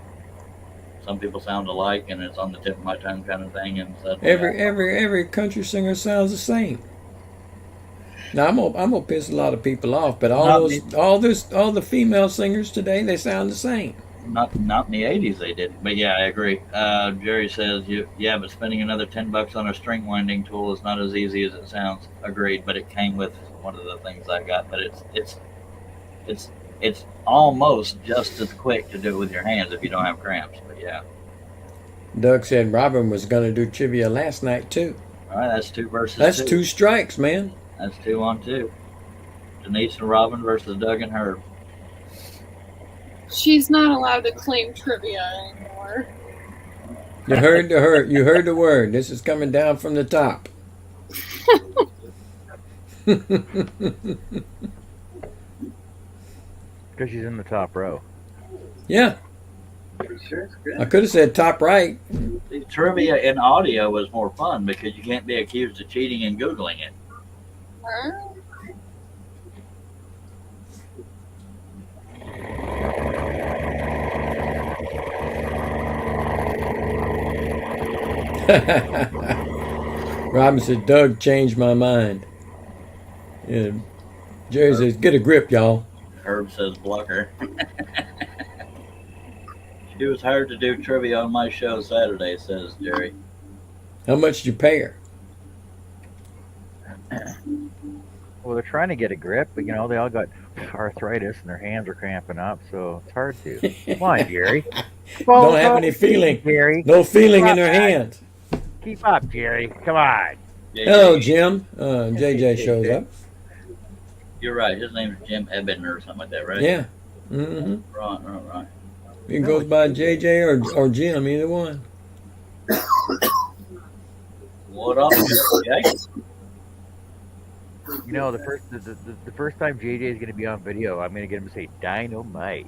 D: some people sound alike and it's on the tip of my tongue kind of thing. And
E: Every country singer sounds the same. Now I'm gonna piss a lot of people off, but all the female singers today, they sound the same.
D: Not in the 80s they did, but yeah, I agree. Jerry says, yeah, but spending another $10 on a string winding tool is not as easy as it sounds. Agreed, but it came with one of the things I got. But it's almost just as quick to do it with your hands if you don't have cramps. But yeah.
E: Doug said Robin was gonna do trivia last night too.
D: All right, that's 2 versus 2.
E: That's 2 strikes, man.
D: That's 2 on 2. Denise and Robin versus Doug and Herb.
F: She's not allowed to claim trivia anymore.
E: You heard the word. This is coming down from the top.
A: Because she's in the top row.
E: Yeah. I could have said top right.
D: The trivia in audio was more fun because you can't be accused of cheating and Googling it.
F: Huh?
E: Robin said, Doug changed my mind. Yeah. Jerry says, get a grip, y'all.
D: Herb says blocker. She was hired to do trivia on my show Saturday, says Jerry.
E: How much did you pay her?
A: Well, they're trying to get a grip, but you know they all got arthritis and their hands are cramping up, so it's hard to. Come on, Jerry.
E: Don't have any feeling.
A: Jerry.
E: No feeling in their hands.
A: Keep up, Jerry. Come on.
E: Hello, Jim. JJ shows up.
D: You're right. His name's Jim Ebner or something like that, right?
E: Yeah. Mm-hmm.
D: Right.
E: He goes by JJ or Jim, either one.
D: What up, Jay?
A: You know, the first time JJ is going to be on video, I'm going to get him to say dynamite.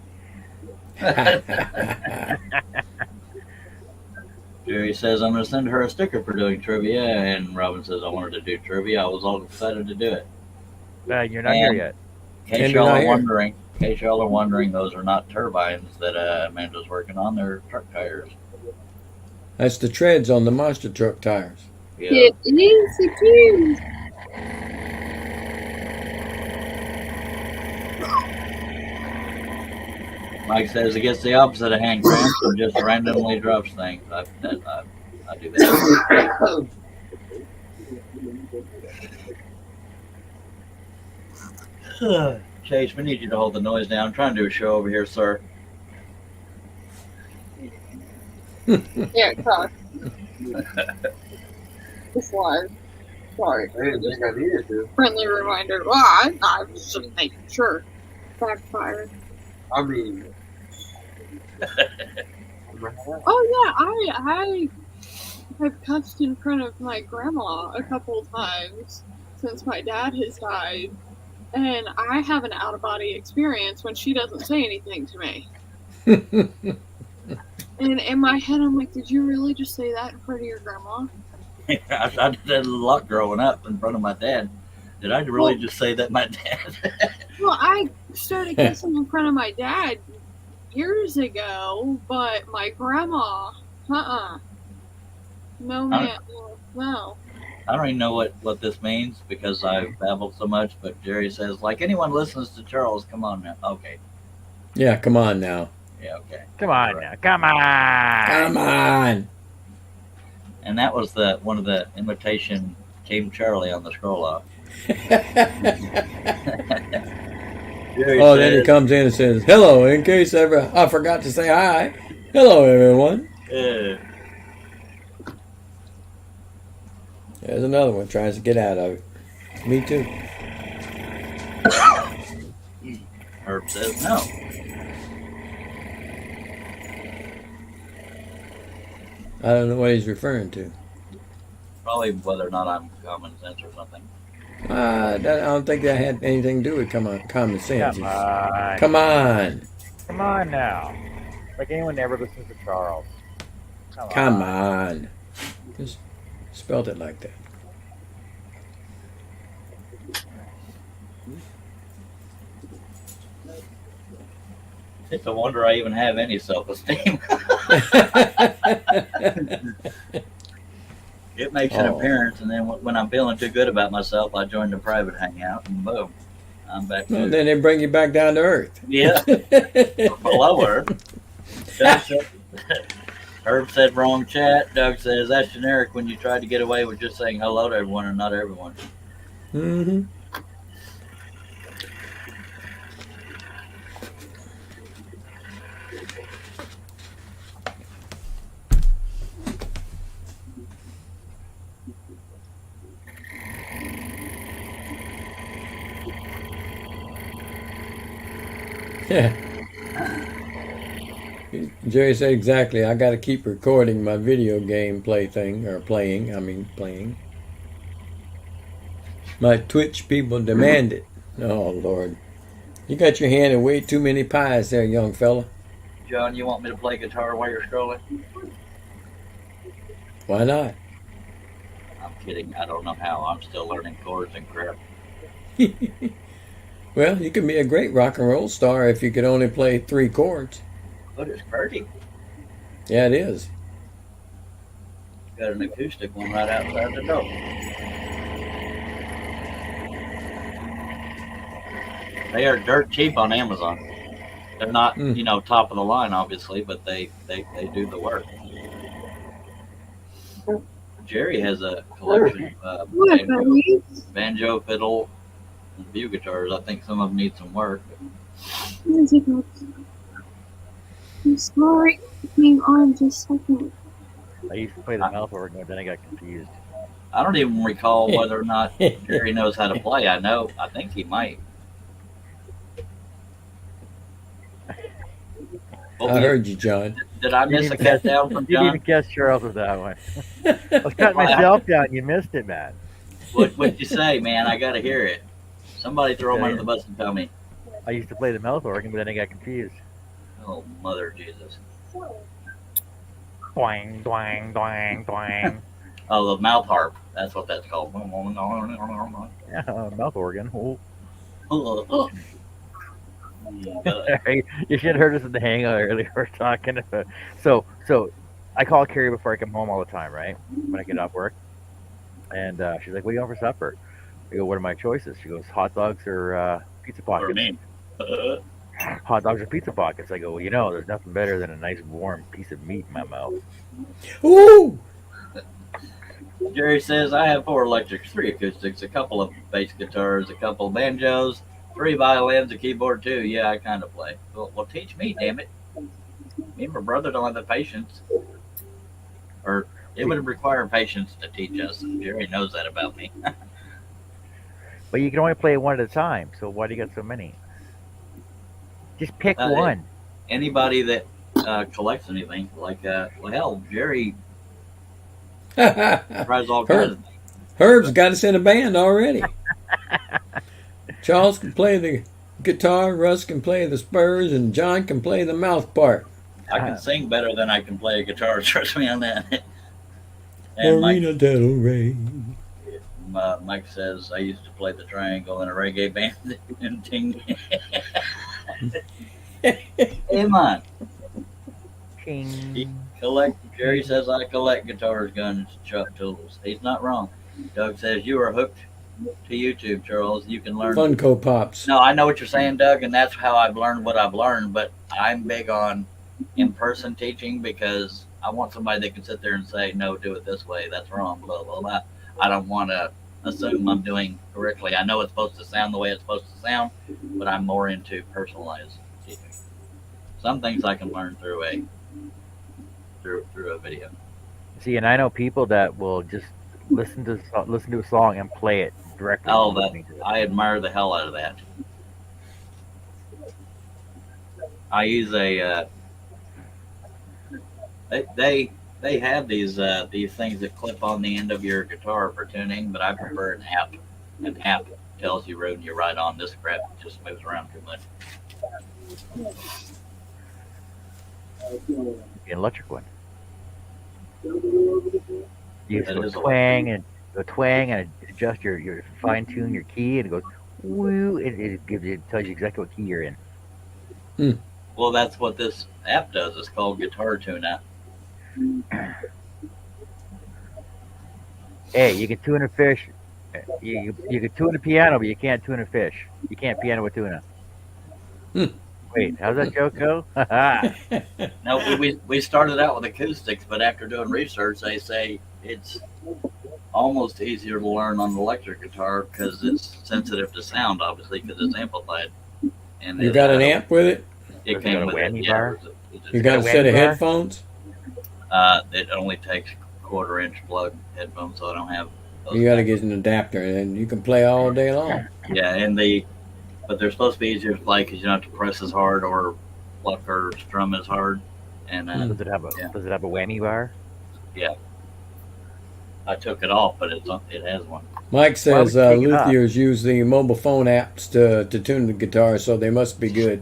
D: Jerry says, I'm going to send her a sticker for doing trivia. And Robin says, I wanted to do trivia. I was all excited to do it.
A: You're not here
D: And
A: yet.
D: In case y'all are wondering, those are not turbines that Amanda's working on. They're truck tires.
E: That's the treads on the monster truck tires.
D: Yeah.
F: It is. It is.
D: Mike says it gets the opposite of hand cramps and just randomly drops things. I do that. Chase, we need you to hold the noise down. I'm trying to do a show over here, sir.
F: Yeah, sorry. It's live. Sorry.
C: I didn't think I needed to.
F: Friendly reminder. Well, I was just making sure. Backfire.
C: I mean,
F: Oh yeah, I have cussed in front of my grandma a couple of times since my dad has died, and I have an out of body experience when she doesn't say anything to me. And in my head, I'm like, did you really just say that in front of your grandma?
D: I did that a lot growing up in front of my dad. Did I really just say that my dad?
F: Well, I started cussing in front of my dad years ago, but my grandma, no, man, no.
D: I don't even know what this means because I've babbled so much, but Jerry says, like anyone listens to Charles, come on now. Okay.
E: Yeah, come on now.
D: Yeah, okay.
A: Come on now. Come on.
E: Come on.
D: And that was one of the imitation Team Charlie on the scroll off.
E: Oh, then he comes in and says, hello, in case ever I forgot to say hi. Hello, everyone. There's another one tries to get out of it. Me too.
D: Herb says no.
E: I don't know what he's referring to.
D: Probably whether or not I'm common sense or something.
E: I don't think that had anything to do with common sense.
A: Come on.
E: Come on.
A: Come on now. Like anyone never listens to Charles.
E: Come on. Just spelled it like that.
D: It's a wonder I even have any self-esteem. It makes an appearance, and then when I'm feeling too good about myself, I join the private hangout, and boom, I'm back.
E: Well, then they bring you back down to earth.
D: Yeah, below earth. Herb said wrong chat. Doug says that's generic when you try to get away with just saying hello to everyone and not everyone.
E: Mm-hmm. Yeah. Jerry said exactly. I got to keep recording my video game playing. My Twitch people demand it. Oh, Lord. You got your hand in way too many pies there, young fella.
D: John, you want me to play guitar while you're scrolling?
E: Why not?
D: I'm kidding. I don't know how. I'm still learning chords and crap.
E: Well, you could be a great rock and roll star if you could only play 3 chords.
D: But it's pretty.
E: Yeah, it is.
D: Got an acoustic one right outside the door. They are dirt cheap on Amazon. They're not, top of the line, obviously, but they do the work. Jerry has a collection of banjo, fiddle, and view guitars. I think some of them need some work.
F: I'm sorry. Hang on just a second.
A: I used to play the mouth organ, but then I got confused.
D: I don't even recall whether or not Jerry knows how to play. I think he might.
E: I heard you, John.
D: Did I miss a cut down from
A: You didn't
D: John?
A: even guess Charles with that one. I was cutting myself down. You missed it, man.
D: What'd you say, man? I gotta hear it. Somebody throw him under the bus and tell me.
A: I used to play the mouth organ, but then I got confused.
D: Oh, mother Jesus.
A: Doing, doing, doing, doing.
D: Oh, the mouth harp. That's what that's called.
A: Yeah, mouth organ. Oh.
D: Gotta-
A: You should have heard us in the hangout earlier. We're talking about so I call Carrie before I come home all the time, right? When I get off work, and she's like, "What do you want for supper?" I go, "What are my choices?" She goes, "Hot dogs or pizza
D: For
A: pockets."
D: me.
A: Hot dogs or pizza pockets. I go, "Well, there's nothing better than a nice warm piece of meat in my mouth."
E: Ooh!
D: Jerry says, I have 4 electrics, 3 acoustics, a couple of bass guitars, a couple of banjos, 3 violins, a keyboard too. Yeah, I kind of play. Well, teach me, damn it. Me and my brother don't have the patience. Or it would require patience to teach us. Jerry knows that about me.
A: But you can only play one at a time. So why do you got so many? Just pick one.
D: Anybody that collects anything, like, well, hell, Jerry tries all kinds of things.
E: Herb's got us in a band already. Charles can play the guitar, Russ can play the spurs, and John can play the mouth part.
D: I can sing better than I can play a guitar. Trust me on that. And
E: Marina Del Rey.
D: Mike says I used to play the triangle in a reggae band. And ting. Come on.
A: Ching.
D: Jerry says I collect guitars, guns, Chuck tools. He's not wrong. Doug says you are hooked to YouTube, Charles. You can learn.
E: Funko Pops.
D: No, I know what you're saying, Doug, and that's how I've learned what I've learned. But I'm big on in-person teaching because I want somebody that can sit there and say, "No, do it this way. That's wrong." Blah blah blah. I don't want to assume I'm doing correctly. I know it's supposed to sound the way it's supposed to sound, but I'm more into personalized teaching. Some things I can learn through a video.
A: See, and I know people that will just listen to a song and play it directly.
D: Oh, I admire the hell out of that. I use a they have these things that clip on the end of your guitar for tuning, but I prefer an app. An app tells you road and you're right on. This crap just moves around too much.
A: An electric one. You
D: That
A: go
D: is
A: twang and adjust your fine tune your key and it goes woo. It tells you exactly what key you're in.
D: Well, that's what this app does. It's called Guitar Tune app.
A: Hey, you can tune a fish. You can tune a piano, but you can't tune a fish. You can't piano with tuna. Wait, how's that joke go?
D: No, we started out with acoustics, but after doing research, they say it's almost easier to learn on an electric guitar because it's sensitive to sound, obviously, because it's amplified. And
E: You got an amp with it?
D: It
A: Does it
D: came
A: got a
D: with
A: whammy
D: it.
A: bar?
D: Yeah,
E: You got a
A: got a
E: set of
A: whammy bar?
E: headphones?
D: it only takes 1/4-inch plug headphones, so I don't have. Those
E: You got to
D: things.
E: get an adapter, and you can play all day long.
D: Yeah, but they're supposed to be easier to play because you don't have to press as hard or pluck or strum as hard. And
A: Does it have a whammy bar?
D: I took it off, but it has one.
E: Mike says
A: Why would you take it off?
E: luthiers use the mobile phone apps to tune the guitar, so they must be good.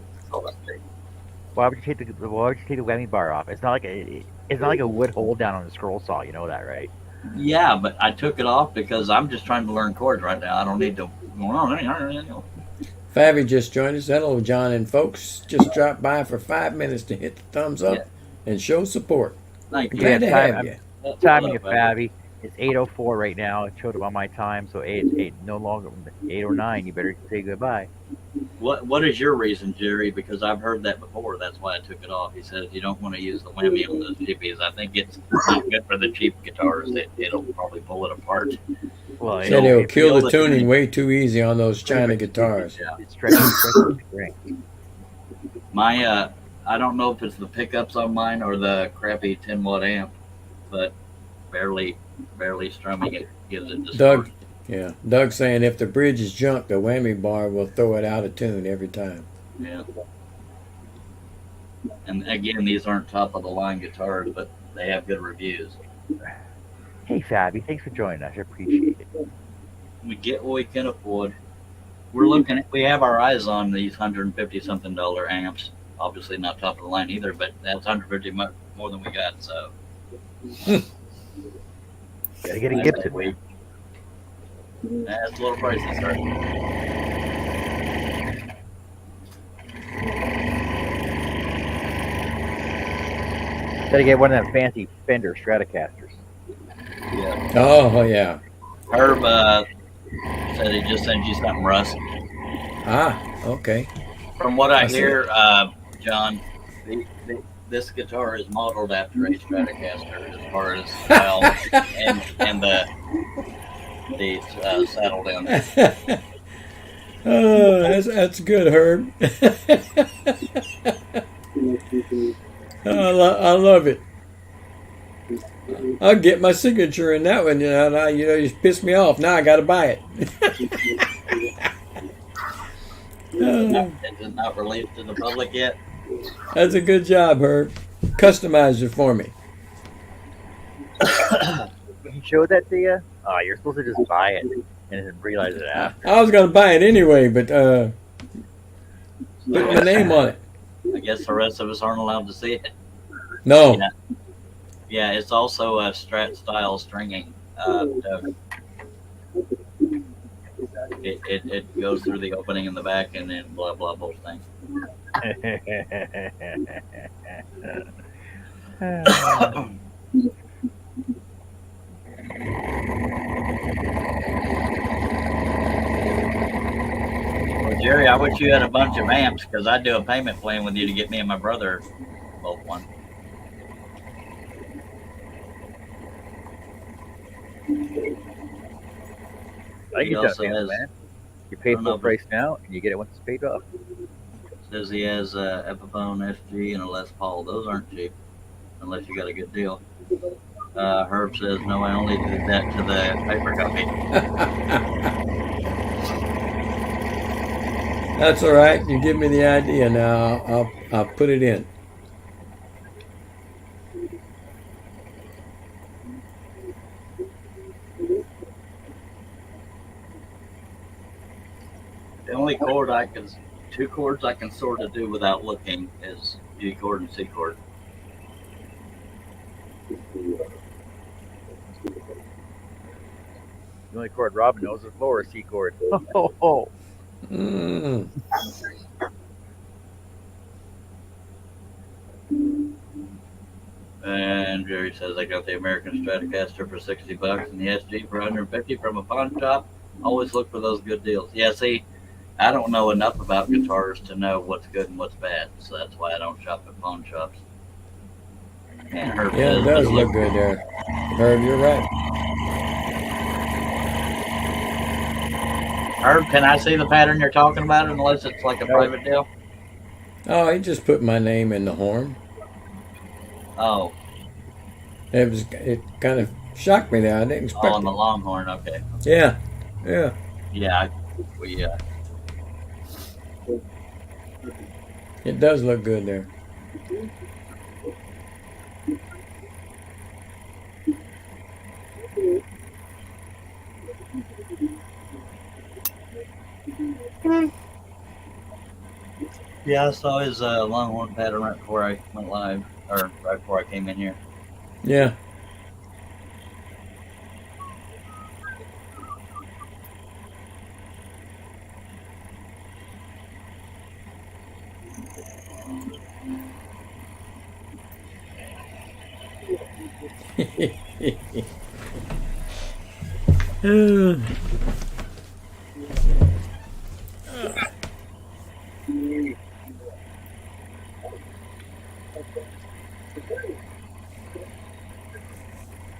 A: Why would you take the whammy bar off? It's not like a wood hold down on a scroll saw. You know that, right?
D: Yeah, but I took it off because I'm just trying to learn chords right now. I don't need to.
E: Fabi just joined us. Hello, John and folks. Just dropped by for 5 minutes to hit the thumbs up and show support.
D: Thank you.
E: Glad to
A: time-
E: have you.
A: Timing it, Fabby. It's 8:04 right now. It showed up on my time, so eight no longer 8:09. You better say goodbye.
D: What is your reason, Jerry? Because I've heard that before. That's why I took it off. He says you don't want to use the whammy on those chippies. I think it's not good for the cheap guitars. It'll probably pull it apart.
A: Well,
E: Said it'll kill
D: feel
E: the
D: the
E: tuning
D: tuning.
E: way too easy on those China guitars.
D: Yeah.
A: It stretches the string.
D: My I don't know if it's the pickups on mine or the crappy 10-watt amp, but barely strumming it gives it
E: Doug,
D: distortion.
E: yeah. Doug saying if the bridge is junk, the whammy bar will throw it out of tune every time.
D: Yeah. And again, these aren't top of the line guitars, but they have good reviews.
A: Hey, Fabby, thanks for joining us. I appreciate it.
D: We get what we can afford. We're looking at, we have our eyes on these $150-something amps. Obviously not top of the line either, but that's 150 more than we got. So
A: Gotta get a
D: that's
A: Gibson.
D: a week. That's a little pricey, sir.
A: Gotta get one of them fancy Fender Stratocasters.
D: Yeah.
E: Oh, yeah.
D: Herb said he just sent you something, Russ.
E: Ah, okay.
D: From what I
E: I see.
D: hear, John, this guitar is modeled after a Stratocaster as far as style and the saddle down.
E: Oh, that's good, Herb. I love it. I'll get my signature in that one. Now, you just pissed me off. Now I got to buy it.
D: It's not released to the public yet.
E: That's a good job, Herb. Customize it for me.
A: He showed that to you? Oh, you're supposed to just buy it and then realize it after.
E: I was going to buy it anyway, but put my name on it.
D: I guess the rest of us aren't allowed to see it.
E: No.
D: Yeah, it's also a Strat style stringing. Doug. It goes through the opening in the back and then blah blah whole thing. Well, Jerry, I wish you had a bunch of amps because I'd do a payment plan with you to get me and my brother both one.
A: I think
D: He
A: it's
D: also
A: that
D: has,
A: man. You pay
D: don't know,
A: full price now, and you get it once it's paid off.
D: says he has a Epiphone SG and a Les Paul. Those aren't cheap unless you got a good deal. Herb says, no, I only did that to the paper copy.
E: That's all right. You give me the idea now. I'll put it in.
D: The only two chords I can sort of do without looking is G chord and C chord.
A: The only chord Robin knows is lower C chord. Oh.
E: Mm.
D: And Jerry says, I got the American Stratocaster for $60 and the SG for $150 from a pawn shop. Always look for those good deals. Yeah, see, I don't know enough about guitars to know what's good and what's bad, so that's why I don't shop at pawn shops. And Herb
E: Yeah, it
D: says,
E: does look good there. Herb, you're right.
D: Herb, can I see the pattern you're talking about unless it's like a private deal?
E: Oh, he just put my name in the horn.
D: Oh,
E: It kind of shocked me there. I didn't expect
D: on the
E: it.
D: Longhorn, okay.
E: Yeah.
D: Yeah,
E: It does look good there.
D: yeah, I saw his Longhorn pattern right before I went live, or right before I came in here.
E: Yeah.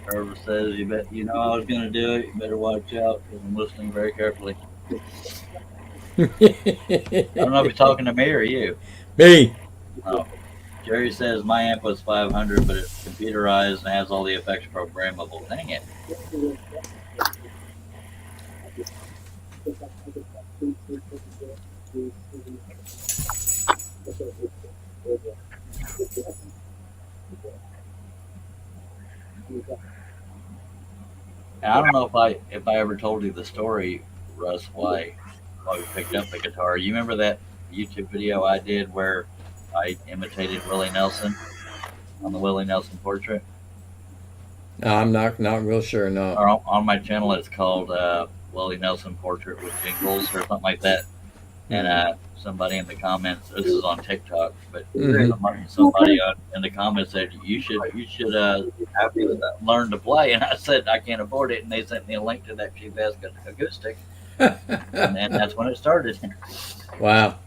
D: Herb says, you know I was going to do it. You better watch out because I'm listening very carefully. I don't know if you're talking to me or you.
E: Me.
D: Oh. Jerry says my amp was 500, but it's computerized and has all the effects programmable. Dang it. And I don't know if I ever told you the story, Russ, why we picked up the guitar. You remember that YouTube video I did where I imitated Willie Nelson on the Willie Nelson portrait?
E: No, I'm not real sure. No.
D: Or on my channel, it's called Willie Nelson Portrait with Jingles or something like that. And somebody in the comments, this is on TikTok, but somebody in the comments said you should learn to play, and I said I can't afford it, and they sent me a link to that cheap ass acoustic, and that's when it started.
E: Wow.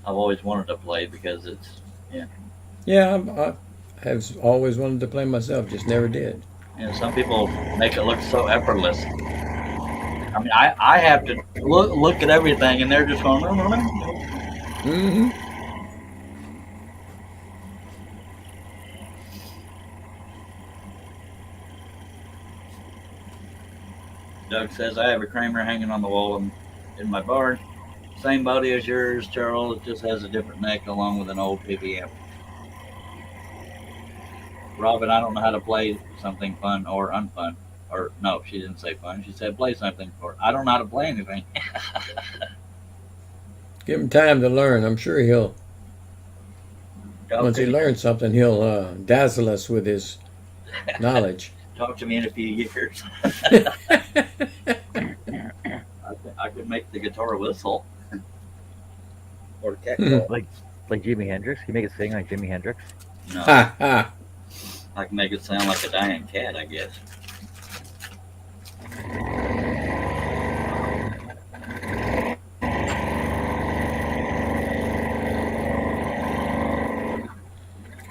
D: I've always wanted to play because it's
E: Yeah, I have always wanted to play myself, just never did.
D: some people make it look so effortless. I mean, I have to look at everything, and they're just going.
E: Mm-hmm.
D: Doug says I have a Kramer hanging on the wall in my barn. Same body as yours, Charles. It just has a different neck along with an old PV amp. Robin, I don't know how to play something fun or unfun. Or no, she didn't say fun. She said play something for. I don't know how to play anything.
E: Give him time to learn. I'm sure he'll.
D: Okay.
E: Once he learns something, he'll dazzle us with his knowledge.
D: Talk to me in a few years. I could make the guitar whistle. Or cat call.
A: Like Jimi Hendrix? You make it sing like Jimi Hendrix?
D: No.
E: Ha ha.
D: I can make it sound like a dying cat, I guess.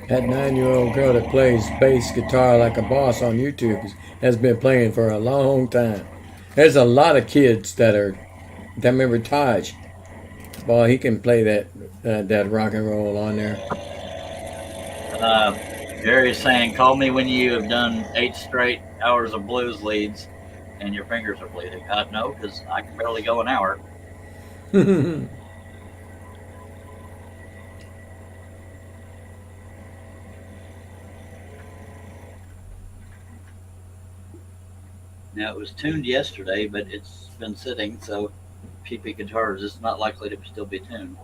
E: That 9-year-old girl that plays bass guitar like a boss on YouTube has been playing for a long time. There's a lot of kids that remember Taj. Boy, he can play that rock and roll on there.
D: Jerry's saying, call me when you have done 8 straight hours of blues leads and your fingers are bleeding. No, because I can barely go an hour. Now, it was tuned yesterday, but it's been sitting, so cheapy guitars, it's not likely to still be tuned.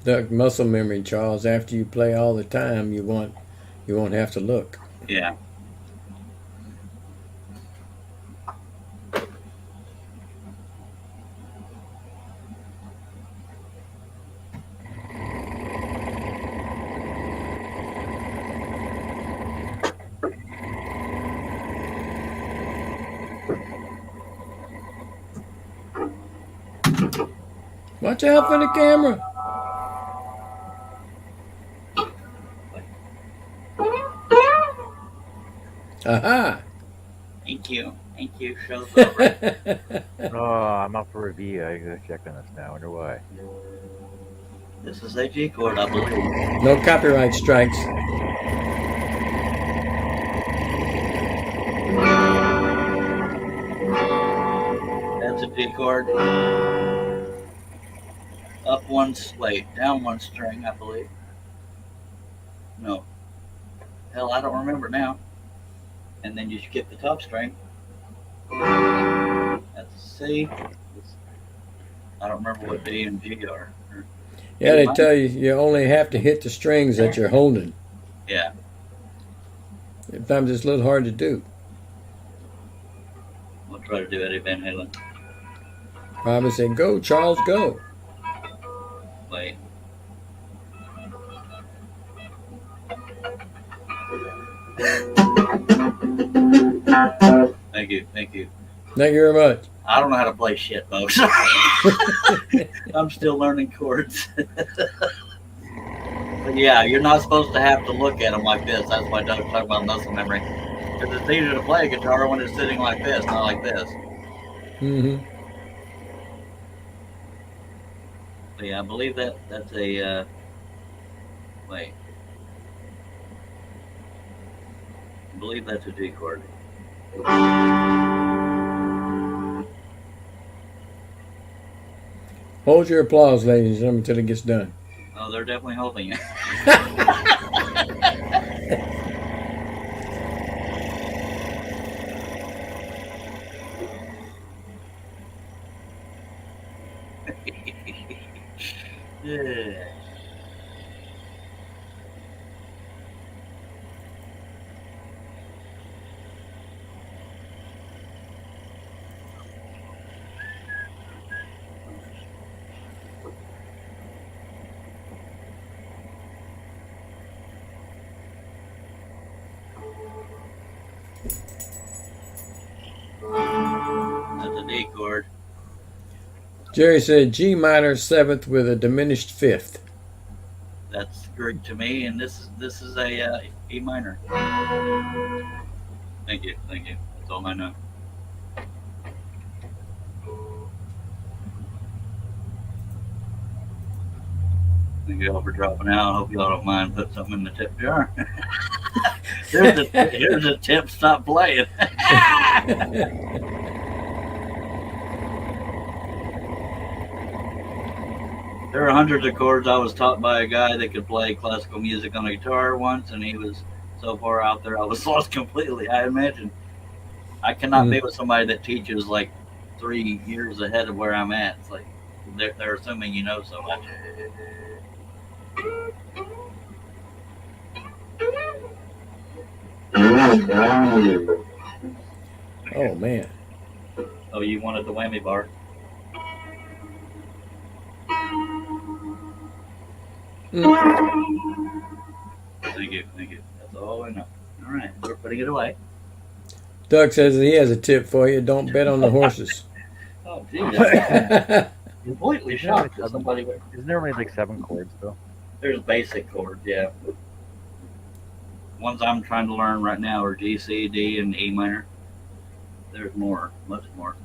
E: Duck muscle memory, Charles. After you play all the time, you won't have to look.
D: Yeah.
E: Watch out for the camera. Aha.
D: Thank you. Show's over.
A: Oh, I'm up for review. I gotta check on this now. I wonder why.
D: This is a G chord, I believe.
E: No copyright strikes.
D: That's a G chord. Up one, down one string, I believe. No. Hell, I don't remember now. And then you skip the top string. That's a C. I don't remember what D and G are.
E: Yeah, they tell you only have to hit the strings that you're holding.
D: Yeah.
E: Sometimes it's a little hard to do.
D: We'll try to do Eddie Van Halen.
E: Robin said, "Go, Charles, go."
D: Wait. Thank you.
E: Thank you very much.
D: I don't know how to play shit, folks. I'm still learning chords. But yeah, you're not supposed to have to look at them like this. That's why Doug's talking about muscle memory. Because it's easier to play a guitar when it's sitting like this, not like this.
E: Mm-hmm.
D: But yeah, I believe that's a, wait. I believe that's a G chord.
E: Hold your applause, ladies and gentlemen, until it gets done.
D: Oh, they're definitely holding it. Yeah. That's a D chord.
E: Jerry said G minor seventh with a diminished fifth.
D: That's Greek to me, and this is a E minor. Thank you. That's all I know. Thank you all for dropping out. I hope you all don't mind. Put something in the tip jar. Here's a tip. Stop playing. There are hundreds of chords. I was taught by a guy that could play classical music on a guitar once, and he was so far out there, I was lost completely. I imagine I cannot be with somebody that teaches like 3 years ahead of where I'm at. It's like they're assuming you know so much.
E: Oh man.
D: Oh, you wanted the whammy bar? Thank you. That's all I know. All right, we're putting it away.
E: Doug says he has a tip for you. Don't bet on the horses.
D: Oh, geez. I'm completely
A: Isn't there only
D: shocked that somebody would.
A: Isn't there only like 7 chords though?
D: There's basic chords, yeah. Ones I'm trying to learn right now are G, C, D, and E minor. There's more, much more.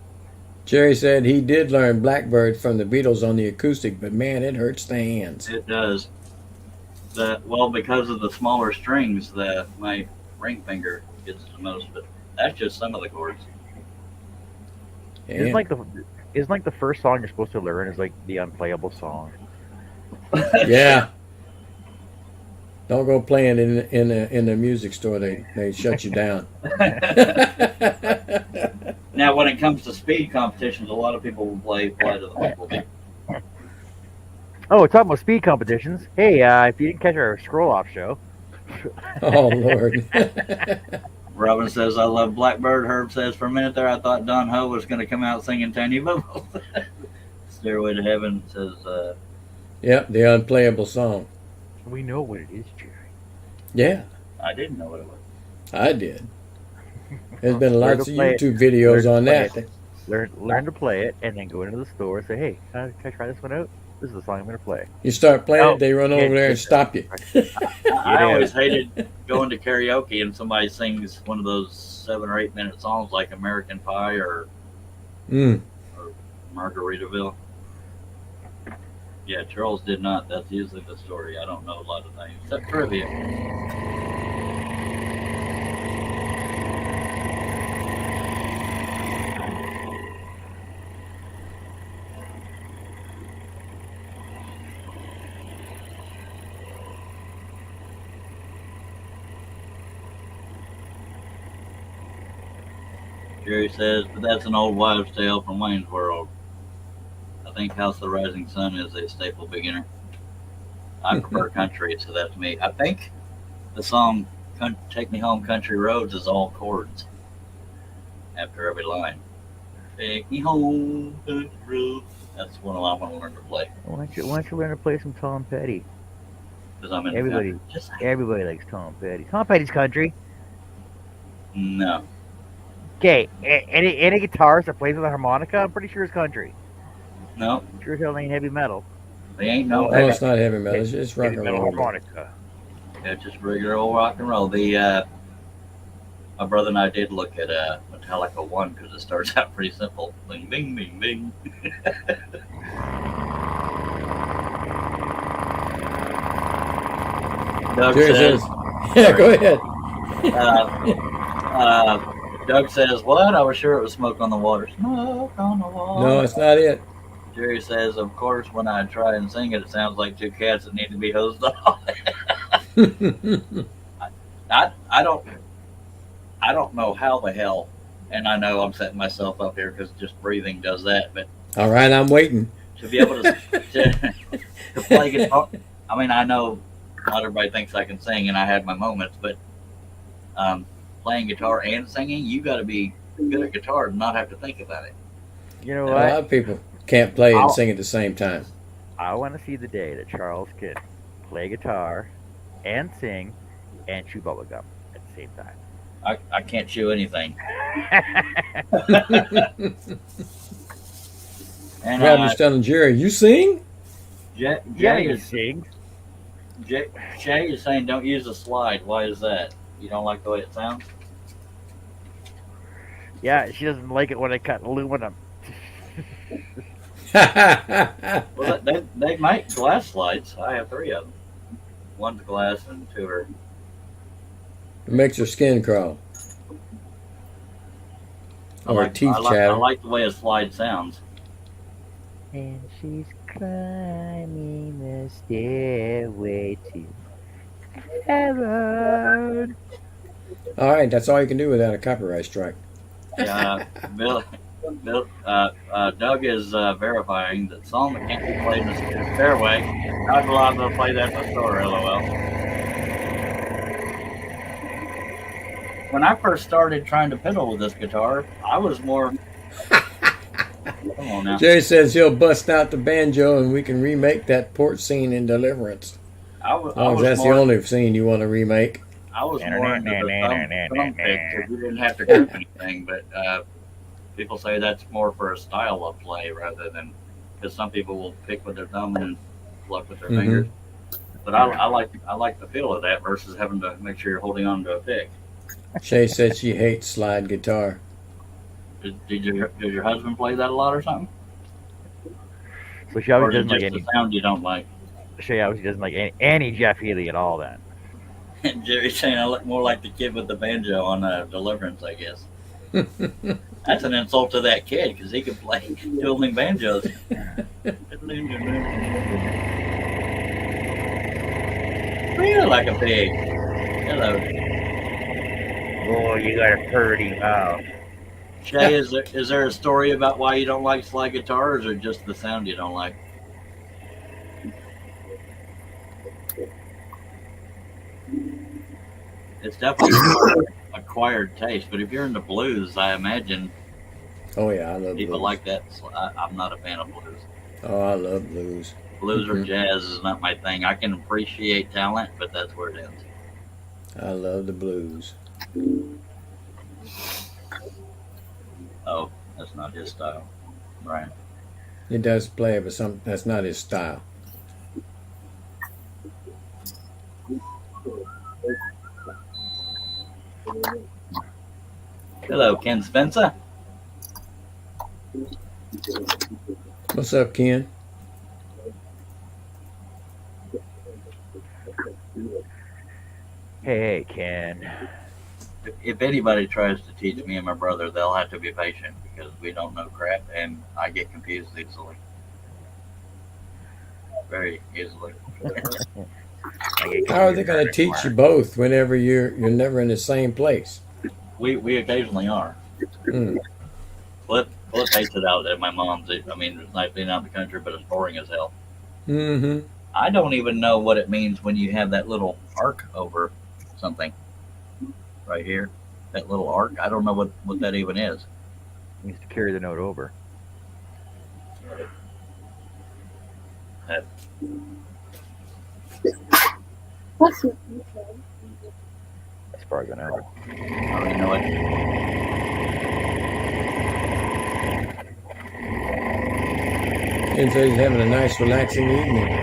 E: Jerry said he did learn Blackbird from the Beatles on the acoustic, but man, it hurts the hands.
D: It does. Because of the smaller strings, my ring finger gets the most. But that's just some of the chords.
A: Isn't like the first song you're supposed to learn is like the unplayable song.
E: Yeah. Don't go playing in the music store. They shut you down.
D: Now, when it comes to speed competitions, a lot of people will play to the vocal beat.
A: Oh, talking about speed competitions. Hey, if you didn't catch our scroll off show.
E: Oh Lord.
D: Robin says, I love Blackbird. Herb says, for a minute there, I thought Don Ho was going to come out singing Tiny Bubbles. Stairway to Heaven says,
E: Yep, the unplayable song.
A: We know what it is, Jerry.
E: Yeah,
D: I didn't know what it was.
E: I did. There's been
A: Learn
E: lots
A: to
E: of
A: play it.
E: YouTube videos on
A: Learn
E: that.
A: Learn to play it, and then go into the store and say, hey, can I try this one out? This is the song I'm going to play.
E: You start playing
A: Oh,
E: it, they run over there and stop you.
D: I always hated going to karaoke and somebody sings one of those 7 or 8 minute songs like American Pie or Margaritaville. Yeah, Charles did not. That's usually the story. I don't know a lot of things except trivia. Jerry says, but that's an old wives' tale from Wayne's World. I think House of the Rising Sun is a staple beginner. I prefer country, so that's me. I think the song Take Me Home Country Roads is all chords after every line. Take me home, country roads. That's one I want to learn to play.
A: Why don't you learn to play some Tom Petty?
D: Because I'm in
A: Everybody, everybody likes Tom Petty. Tom Petty's country.
D: No.
A: Okay, any guitarist that plays with a harmonica, I'm pretty sure it's country.
D: No.
A: Sure as hell ain't heavy metal.
D: They ain't no.
E: No, it's not heavy metal. It's rock
A: Heavy
E: and
A: metal
E: roll.
A: harmonica.
D: It's just regular old rock and roll. My brother and I did look at Metallica 1 because it starts out pretty simple. Bing, bing, bing, bing. Doug says,
E: yeah, go ahead.
D: Doug says, what? I was sure it was Smoke on the Water. Smoke on the Water.
E: No, it's not it.
D: Jerry says, of course, when I try and sing it, it sounds like two cats that need to be hosed off. I don't know how the hell, and I know I'm setting myself up here because just breathing does that, but
E: All right, I'm waiting.
D: to be able to play guitar, I mean, I know not everybody thinks I can sing, and I had my moments, but playing guitar and singing, you got to be good at guitar and not have to think about it.
A: You know
E: A
A: what?
E: lot of people can't play and sing at the same time.
A: I want to see the day that Charles can play guitar and sing and chew bubble gum at the same time.
D: I can't chew anything. And
E: Roger's telling Jerry, "You sing?"
A: Yeah,
D: Jay
A: he sings.
D: Shay is saying don't use the slide. Why is that? You don't like the way it sounds?
A: Yeah, she doesn't like it when I cut aluminum.
D: Well, they make glass slides. I have 3 of them. One's glass and 2 are.
E: It makes her skin crawl. Or teeth
D: I
E: chatter.
D: like the way a slide sounds.
A: And she's climbing the stairway to heaven.
E: All right, that's all you can do without a copyright strike.
D: Yeah, Doug is verifying that song that can't be played in the fairway. Not allowed to play that in the store, lol. When I first started trying to fiddle with this guitar, I was more. Come on now.
E: Jerry says he'll bust out the banjo and we can remake that porch scene in Deliverance. That's the only scene you want to remake.
D: I was more into the thumb pick because we didn't have to grip anything, but people say that's more for a style of play rather than because some people will pick with their thumb and pluck with their fingers. But I like the feel of that versus having to make sure you're holding on to a pick.
E: Shay said she hates slide guitar.
D: Did your husband play that a lot or something?
A: So she always
D: Or is
A: doesn't
D: it
A: like
D: just
A: any.
D: the sound you don't like?
A: She always doesn't like any Jeff Healey at all. Then.
D: Jerry's saying I look more like the kid with the banjo on Deliverance, I guess. That's an insult to that kid because he could play dueling banjos. Feel like a pig. Hello.
A: Oh, you got a pretty mouth.
D: Shay, is there a story about why you don't like slide guitars or just the sound you don't like? It's definitely acquired taste, but if you're into blues, I imagine
E: Oh yeah, I love
D: people
E: blues.
D: like that. I'm not a fan of blues.
E: Oh, I love blues.
D: Blues or jazz is not my thing. I can appreciate talent, but that's where it ends.
E: I love the blues.
D: Oh, that's not his style, Brian.
E: He does play, but that's not his style.
D: Hello, Ken Spencer.
E: What's up, Ken?
A: Hey, Ken.
D: If anybody tries to teach me and my brother, they'll have to be patient because we don't know crap and I get confused easily. Very easily.
E: How are they going to teach you both whenever you're never in the same place?
D: We occasionally are.
E: Mm.
D: Cliff hates it out at my mom's. I mean, it's nice being out in the country, but it's boring as hell.
E: Mm-hmm.
D: I don't even know what it means when you have that little arc over something right here. That little arc. I don't know what that even is.
A: He needs to carry the note over.
D: That-
F: That's what you said.
A: As far as I know.
D: I don't even know what.
E: Ken says he's having a nice, relaxing evening.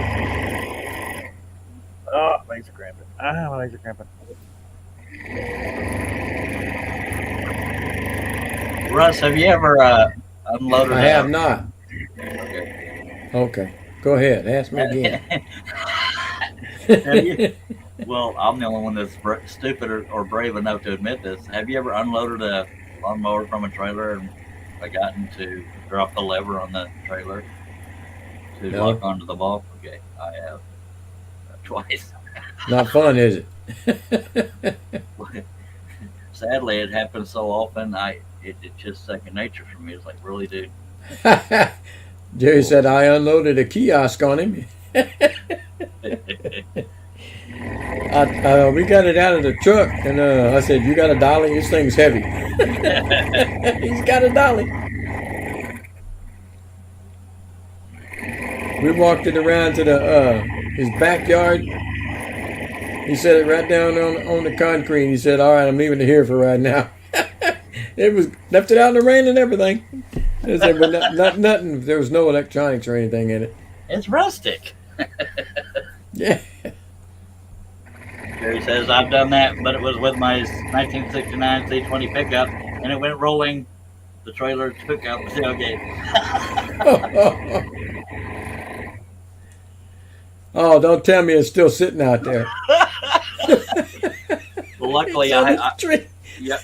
A: Oh, my legs are cramping. My legs are cramping.
D: Russ, have you ever unloaded?
E: I have not.
D: Okay.
E: Okay, go ahead. Ask me again.
D: Have you- well, I'm the only one that's stupid or brave enough to admit this. Have you ever unloaded a lawnmower from a trailer and forgotten to drop the lever on the trailer? To
E: No.
D: lock onto the ball? Okay, I have twice.
E: Not fun, is it?
D: Sadly, it happens so often. It's just second nature for me. It's like, really, dude.
E: Jerry said I unloaded a kiosk on him. We got it out of the truck, and I said, "You got a dolly? This thing's heavy." He's got a dolly. We walked it around to the his backyard. He set it right down on the concrete. He said, "All right, I'm leaving it here for right now." It was left it out in the rain and everything. I said, but nothing. There was no electronics or anything in it.
D: It's rustic.
E: Yeah.
D: Jerry says, I've done that, but it was with my 1969 C20 pickup, and it went rolling. The trailer took out the tailgate.
E: Oh, don't tell me it's still sitting out there.
D: Well, luckily,
E: Yeah.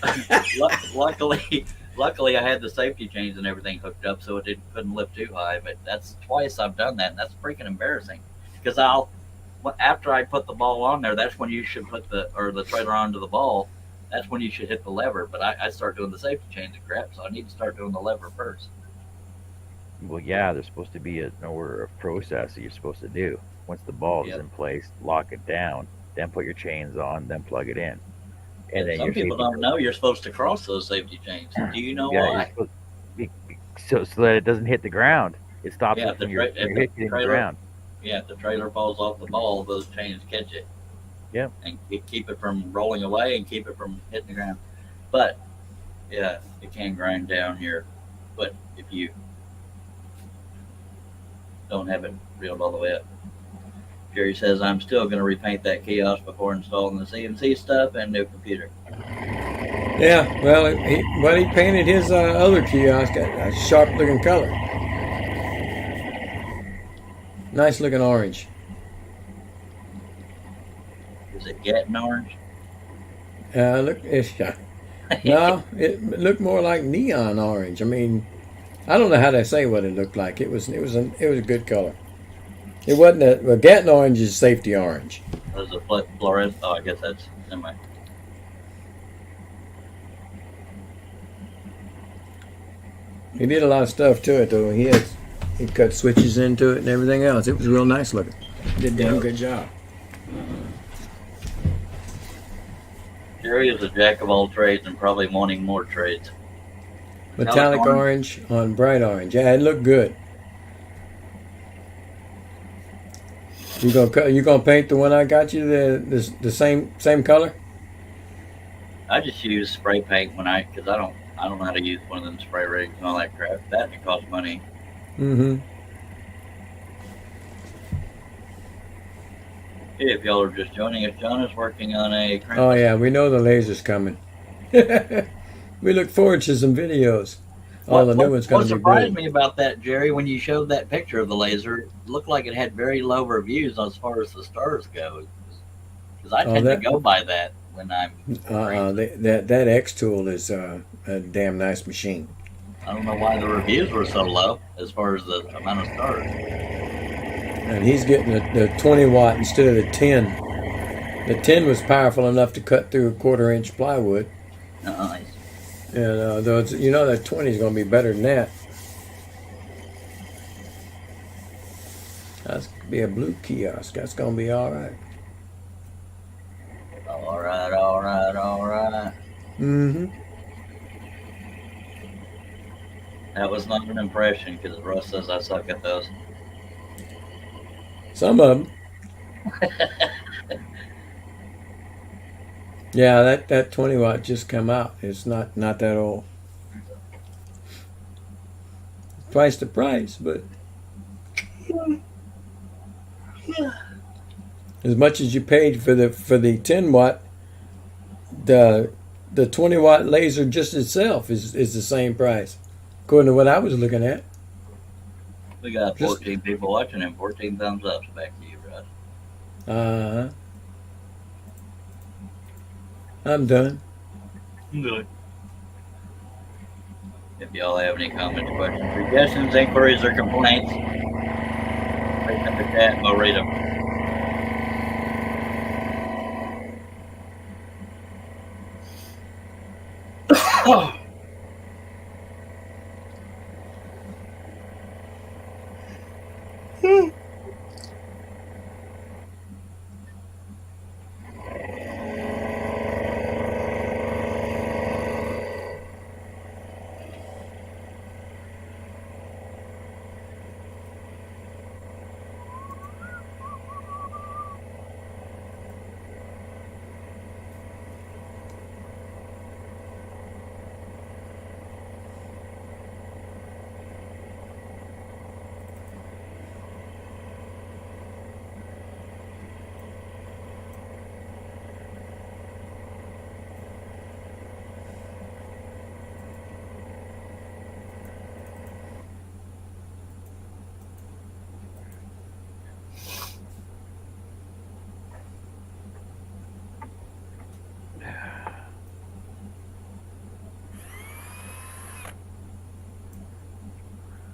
D: luckily, I had the safety chains and everything hooked up, so it couldn't lift too high. But that's twice I've done that, and that's freaking embarrassing. Because after I put the ball on there, that's when you should put the trailer onto the ball. That's when you should hit the lever. But I start doing the safety chains and crap, so I need to start doing the lever first.
A: Well, yeah, there's supposed to be an order of process that you're supposed to do. Once the ball is in place, lock it down, then put your chains on, then plug it in. And then
D: some people don't know you're supposed to cross those safety chains. Do you know why?
A: So that it doesn't hit the ground. It stops it from hitting the ground.
D: Yeah, if the trailer falls off the ball, those chains catch it.
A: Yep.
D: And keep it from rolling away and keep it from hitting the ground. But, yeah, it can grind down your foot if you don't have it reeled all the way up. Jerry says, I'm still going to repaint that kiosk before installing the CNC stuff and new computer.
E: Yeah, well, he painted his other kiosk a sharp-looking color. Nice-looking orange.
D: Is it getting orange?
E: No, it looked more like neon orange. I mean, I don't know how to say what it looked like. It was a good color. It wasn't Gatton orange is safety orange.
D: Was it fluorescent? Oh, I guess that's never mind.
E: He did a lot of stuff to it though. He cut switches into it and everything else. It was real nice looking. Did a damn good job.
D: Jerry is a jack of all trades and probably wanting more trades.
E: Metallic orange on bright orange. Yeah, it looked good. You gonna paint the one I got you the same color?
D: I just use spray paint because I don't know how to use one of them spray rigs and all that crap. That costs money.
E: Mm-hmm.
D: Hey, if y'all are just joining us, John is working on a Krampus.
E: Oh yeah, we know the laser's coming. We look forward to some videos. The new one's gonna be good.
D: What surprised me about that, Jerry, when you showed that picture of the laser, it looked like it had very low reviews as far as the stars go. Because I tend to go by that when I'm.
E: That X tool is a damn nice machine.
D: I don't know why the reviews were so low as far as the amount of stars.
E: And he's getting the 20 watt instead of the 10. The 10 was powerful enough to cut through a 1/4 inch plywood.
D: Nice.
E: And that 20 is going to be better than that. That's going to be a blue kiosk. That's going to be all right.
D: All right.
E: Mm-hmm.
D: That was not an impression because Russ says I suck at those.
E: Some of them. Yeah, that 20 watt just come out. It's not that old. Twice the price, but as much as you paid for the 10 watt, the 20 watt laser just itself is the same price, according to what I was looking at.
D: We got 14 people watching and 14 thumbs ups. Back to you, Russ.
E: I'm done.
D: Good. If y'all have any comments, questions, suggestions, inquiries, or complaints, in the chat. We'll read them.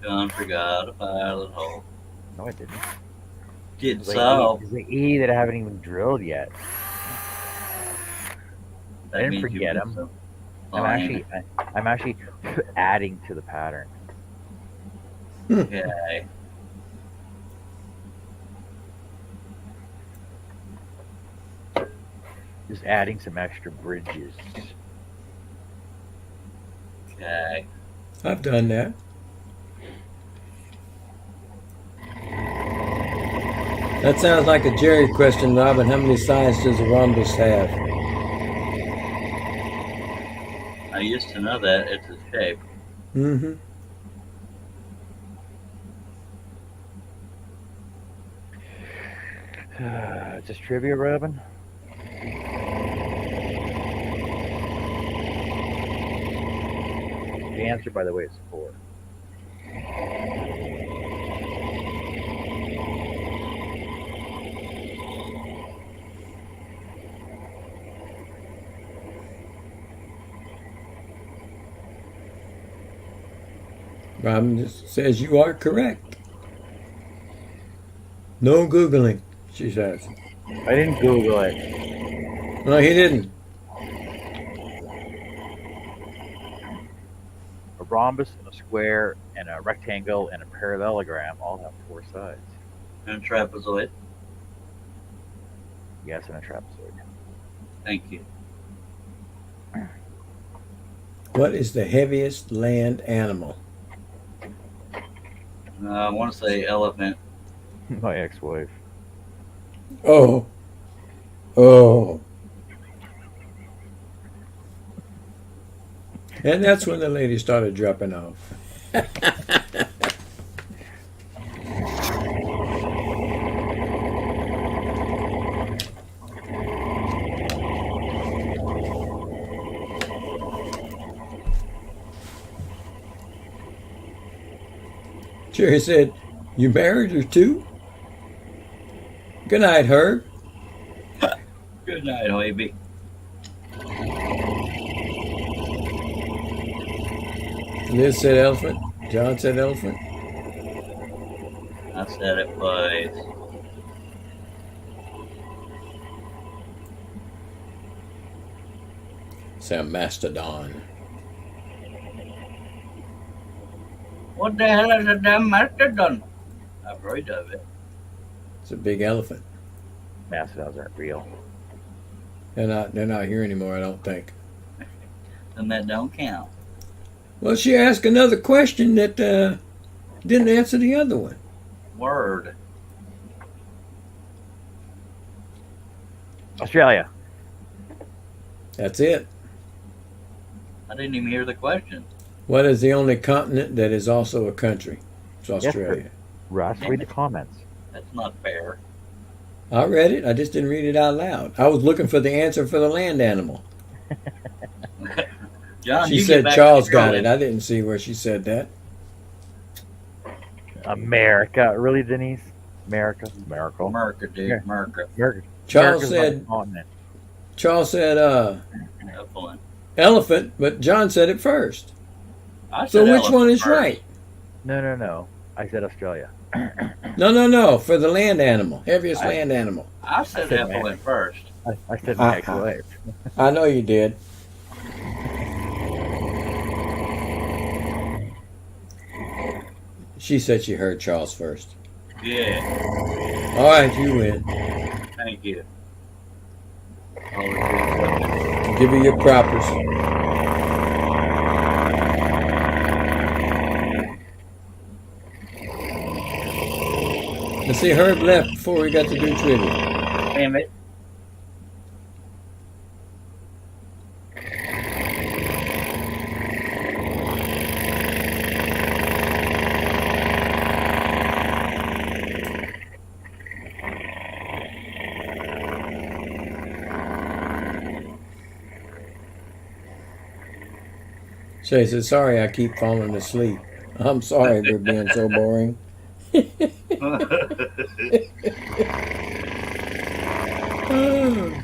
D: John forgot a pilot hole.
A: No, I didn't.
D: Get
A: There's
D: solved.
A: like 8 that I haven't even drilled yet.
D: That
A: I didn't
D: means you
A: forget
D: missed
A: 'em.
D: some.
A: I'm actually adding to the pattern.
D: Okay.
A: Just adding some extra bridges.
D: Okay.
E: I've done that. That sounds like a Jerry question, Robin. How many sides does a rhombus have?
D: I used to know that. It's a shape.
E: Mm-hmm.
A: Just trivia, Robin. The answer, by the way, is 4.
E: Robin just says you are correct. No Googling, she says.
A: I didn't Google it.
E: No, he didn't.
A: A rhombus, a square, and a rectangle, and a parallelogram all have 4 sides.
D: And a trapezoid.
A: Yes, and a trapezoid.
D: Thank you.
E: What is the heaviest land animal?
D: I want to say elephant.
A: My ex-wife.
E: Oh. Oh. And that's when the lady started dropping off. Jerry said, "You married her too?" Good night, Herb.
D: Good night, Hoiby.
E: Liz said elephant. John said elephant.
D: I said it was.
E: Said mastodon.
D: What the hell is a damn mastodon? I've heard of it.
E: It's a big elephant.
A: Mastodons aren't real.
E: They're not here anymore, I don't think.
D: And that don't count.
E: Well, she asked another question that didn't answer the other one.
D: Word.
A: Australia.
E: That's it.
D: I didn't even hear the question.
E: What is the only continent that is also a country? It's Australia.
A: Russ, read the comments.
D: That's not fair.
E: I read it. I just didn't read it out loud. I was looking for the answer for the land animal.
D: John,
E: She
D: you
E: said
D: get back
E: Charles
D: to
E: got
D: drawing.
E: it. I didn't see where she said that.
A: America. Really, Denise? America. America.
D: America, dude.
A: Yeah.
D: America.
A: America.
E: Charles
A: America's not a
E: said
A: continent.
D: Excellent.
E: elephant, but John said it first.
D: I
E: So
D: said
E: which one
D: elephant
E: is
D: first.
E: right?
A: No. I said Australia.
E: No. For the land animal, heaviest
D: I-
E: land animal.
D: I said
A: said
D: Ethel
A: man.
D: at first.
A: I said my
E: Uh-uh.
A: ex-wife.
E: I know you did. She said she heard Charles first.
D: Yeah,
E: All right, you win.
D: thank you. Always good.
E: Give her your propers. Let's see, Herb left before we got to do trivia.
D: Damn it.
E: Shay said, sorry I keep falling asleep. I'm sorry for being so boring. Oh.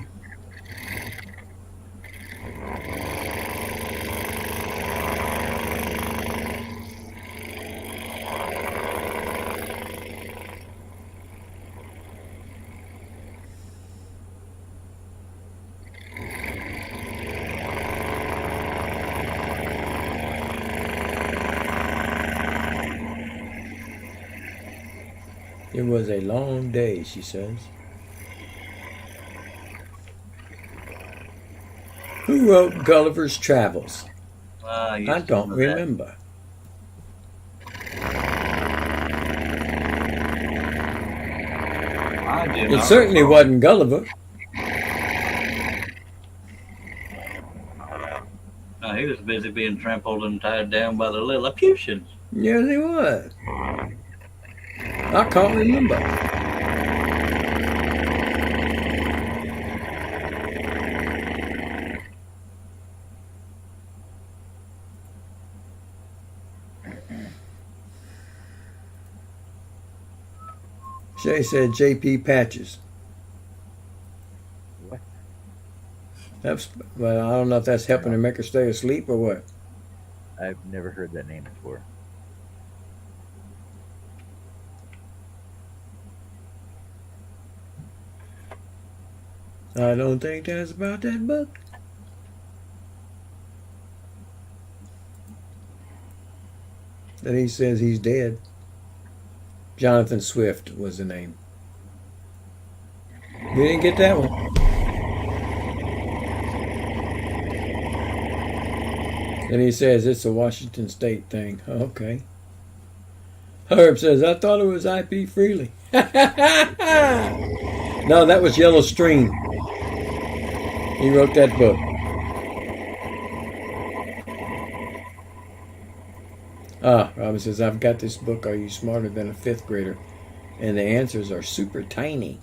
E: It was a long day, she says. Who wrote Gulliver's Travels? I don't remember.
D: I do
E: It
D: not
E: certainly
D: recall.
E: wasn't Gulliver.
D: No, he was busy being trampled and tied down by the Lilliputians.
E: Yes, he was. I can't remember. Shay said J.P. Patches.
A: What?
E: That's, well, I don't know if that's helping her make her stay asleep or what.
A: I've never heard that name before.
E: I don't think that's about that book. Then he says he's dead. Jonathan Swift was the name. We didn't get that one. And he says it's a Washington State thing. Okay. Herb says, I thought it was I.P. Freely. No, that was Yellow Stream. He wrote that book. Robin says, I've got this book, Are You Smarter Than a Fifth Grader? And the answers are super tiny.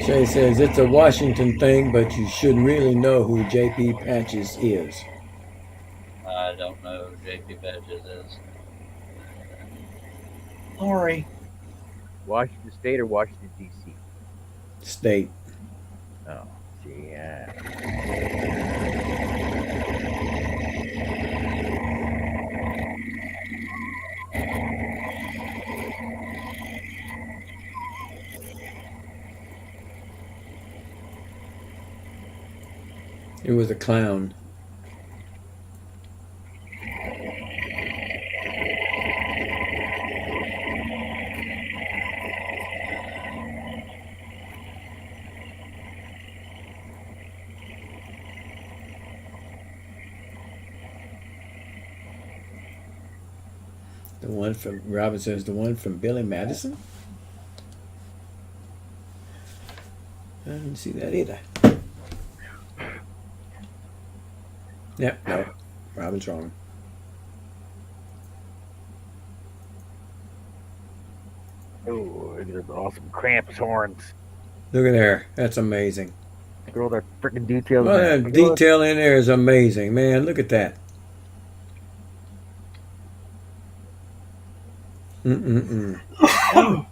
E: Shay says, it's a Washington thing, but you should really know who J.P. Patches is.
D: I don't know who J.P. Patches is. Sorry.
A: Washington State or Washington D.C.?
E: State.
A: Oh, see, yeah.
E: It was a clown. The one from, Robin says, the one from Billy Madison? I didn't see that either. Yep, no. Robin's wrong.
A: Oh, look at those awesome Krampus horns.
E: Look at there. That's amazing.
A: Look at all that freaking details.
E: Well,
A: in
E: that
A: there. Look at
E: detail in there is amazing, man. Look at that. Mm-mm-mm.
A: all-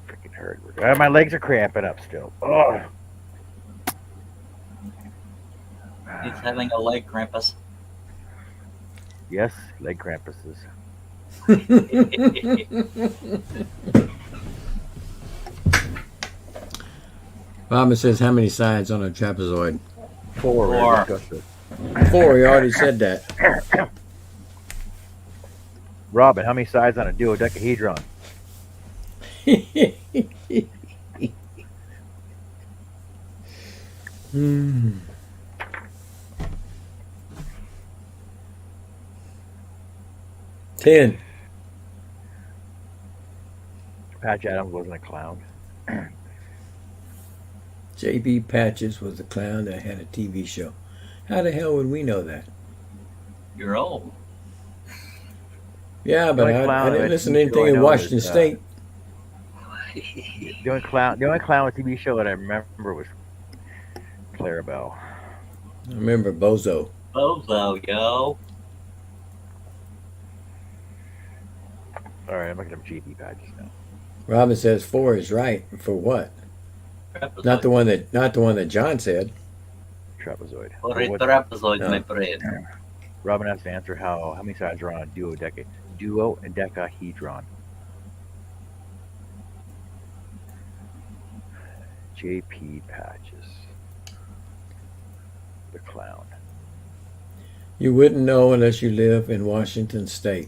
A: freaking hurt. My legs are cramping up still. Oh.
D: He's having a leg Krampus.
A: Yes, leg Krampuses.
E: Robin says, how many sides on a trapezoid?
A: 4. We
D: Four.
A: already discussed this.
E: 4. You already said that.
A: Robin, how many sides on a dodecahedron?
E: Hmm. Ten.
A: Patch Adams wasn't a clown.
E: J.B. Patches was the clown that had a TV show. How the hell would we know that?
D: You're old.
E: Yeah, but
A: only
E: I
A: clown
E: didn't
A: with
E: listen to
A: TV
E: anything
A: show I
E: in
A: know
E: Washington
A: is,
E: State.
A: The only clown with TV show that I remember was Clarabelle.
E: I remember Bozo.
D: Bozo, yo.
A: All right, I'm looking up JP Patches now.
E: Robin says 4 is right. For what?
D: Trapezoid.
E: Not the one that John said.
A: Trapezoid.
D: Por
A: But
D: el
A: what-
D: trapezoid,
E: No.
D: my friend.
A: Robin has to answer how many sides are on a duodecahedron. JP Patches. The clown.
E: You wouldn't know unless you live in Washington State.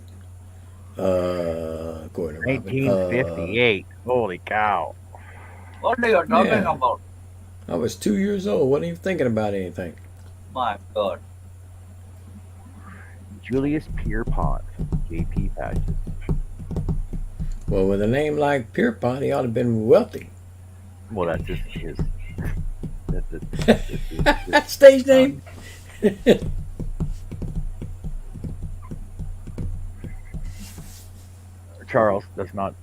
E: According to Robin.
A: 1958. Holy cow.
D: What are you talking
E: Yeah.
D: about?
E: I was 2 years old. Wasn't even thinking about anything.
D: My God.
A: Julius Pierpont. JP Patches.
E: Well, with a name like Pierpont, he ought to have been wealthy.
A: Well, that's just his. That's
E: Stage name.
A: Charles. That's not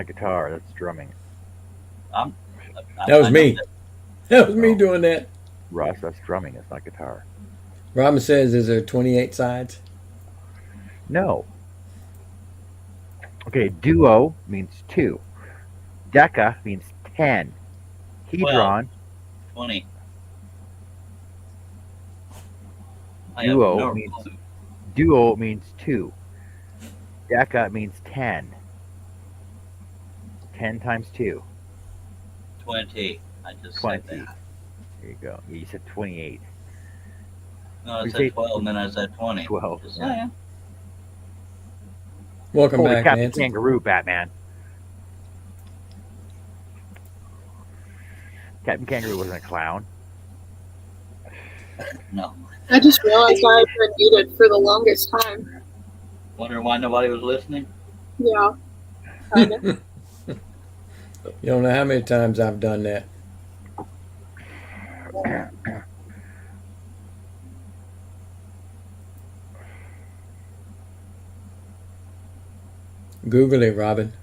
A: guitar. That's drumming.
E: That was
D: I
E: me.
D: know
E: That was me
A: Oh.
E: doing that.
A: Russ, that's drumming. That's not guitar.
E: Robin says, is there 28 sides?
A: No. Okay, duo means 2. Deca means 10. Hedron,
D: 20. I have
A: Duo
D: no
A: means-
D: clue.
A: duo means 2. Deca means 10. 10 times 2.
D: 20. I just
A: 20.
D: said that.
A: There you go. You said 28.
D: No, I
A: You
D: said
A: say
D: 12 and then I said 20.
A: 12.
D: Just
A: Yeah.
D: saying.
E: Welcome
A: Holy
E: back,
A: Captain
E: Nancy.
A: Kangaroo, Batman. Captain Kangaroo wasn't a clown.
D: No.
F: I just realized I've been muted for the longest time.
D: Wonder why nobody was listening?
F: Yeah. Kinda.
E: You don't know how many times I've done that. Google it, Robin.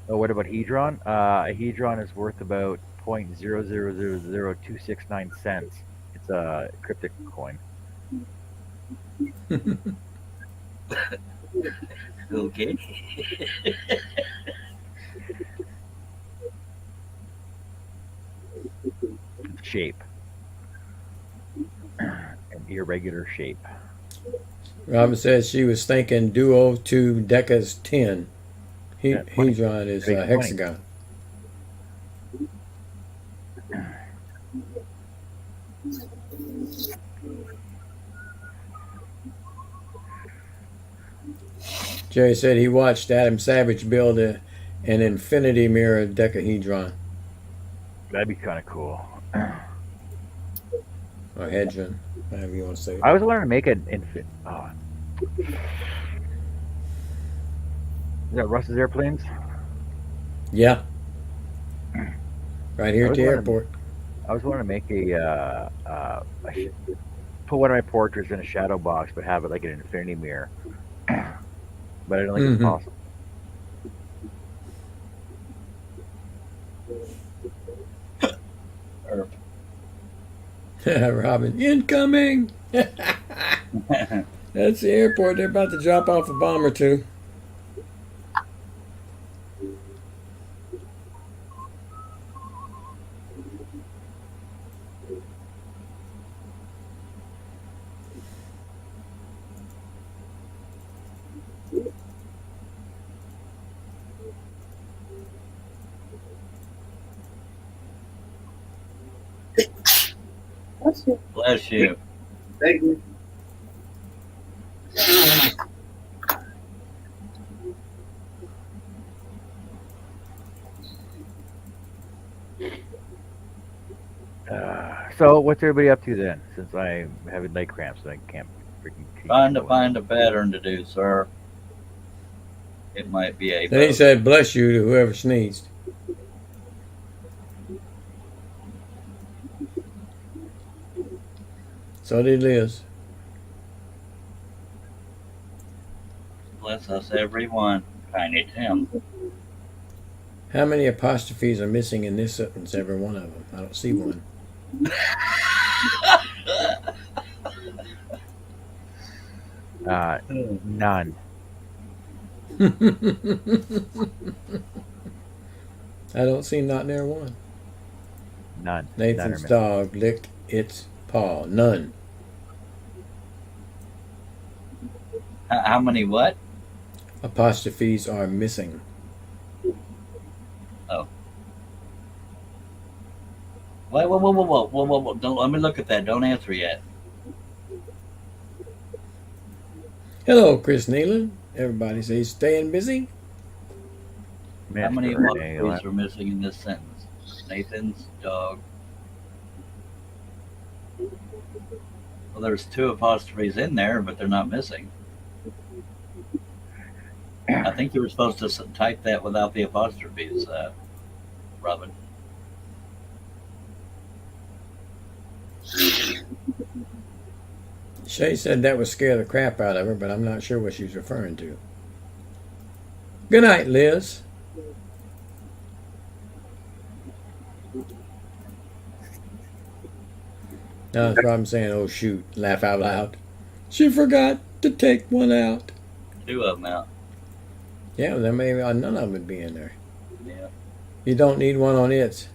A: Oh, what about Hedron? A Hedron is worth about 0.0000269 cents. It's a cryptic coin.
D: Okay.
A: Shape. An irregular shape.
E: Robin says she was thinking duo to Deca's 10.
A: Yeah, 20.
E: Hedron is
A: Big
E: a
A: 20.
E: hexagon. Jerry said he watched Adam Savage build an infinity mirror decahedron
A: That'd be kind of cool.
E: or hedron, however you want to say it.
A: I was wanting to make an infant. Oh. Is that Russ's airplanes?
E: Yeah. Right here
A: I
E: at
A: was
E: the
A: wondering-
E: airport.
A: I was wanting to make put one of my portraits in a shadow box, but have it like an infinity mirror. But I don't think
E: Mhm.
A: it's possible.
E: Robin, incoming! That's the airport. They're about to drop off a bomb or two.
F: Bless you.
D: Bless you.
C: Thank you.
A: So what's everybody up to then? Since I'm having leg cramps and I can't freaking keep
D: Trying to
A: going.
D: find a pattern to do, sir. It might be a.
E: Then he said, "Bless you" to whoever sneezed. So did Liz.
D: Bless us, everyone. Tiny Tim.
E: How many apostrophes are missing in this sentence? Every one of them. I don't see one.
A: None.
E: I don't see not near one.
A: None.
E: Nathan's
A: None
E: dog licked its paw. None.
D: How many what?
E: Apostrophes are missing.
D: Whoa. Don't let me look at that. Don't answer yet.
E: Hello, Chris Nealon. Everybody says staying busy.
D: How many
A: Mr.
D: apostrophes are missing in this sentence? Nathan's dog. Well, there's 2 apostrophes in there, but they're not missing. I think you were supposed to type that without the apostrophes, Robin.
E: Shay said that would scare the crap out of her, but I'm not sure what she's referring to. Good night, Liz. Now it's Robin saying, "Oh shoot," laugh out loud. She forgot to take one out.
D: 2 of them out.
E: Yeah, well, then maybe none of them would be in there.
D: Yeah.
E: You don't need one on its.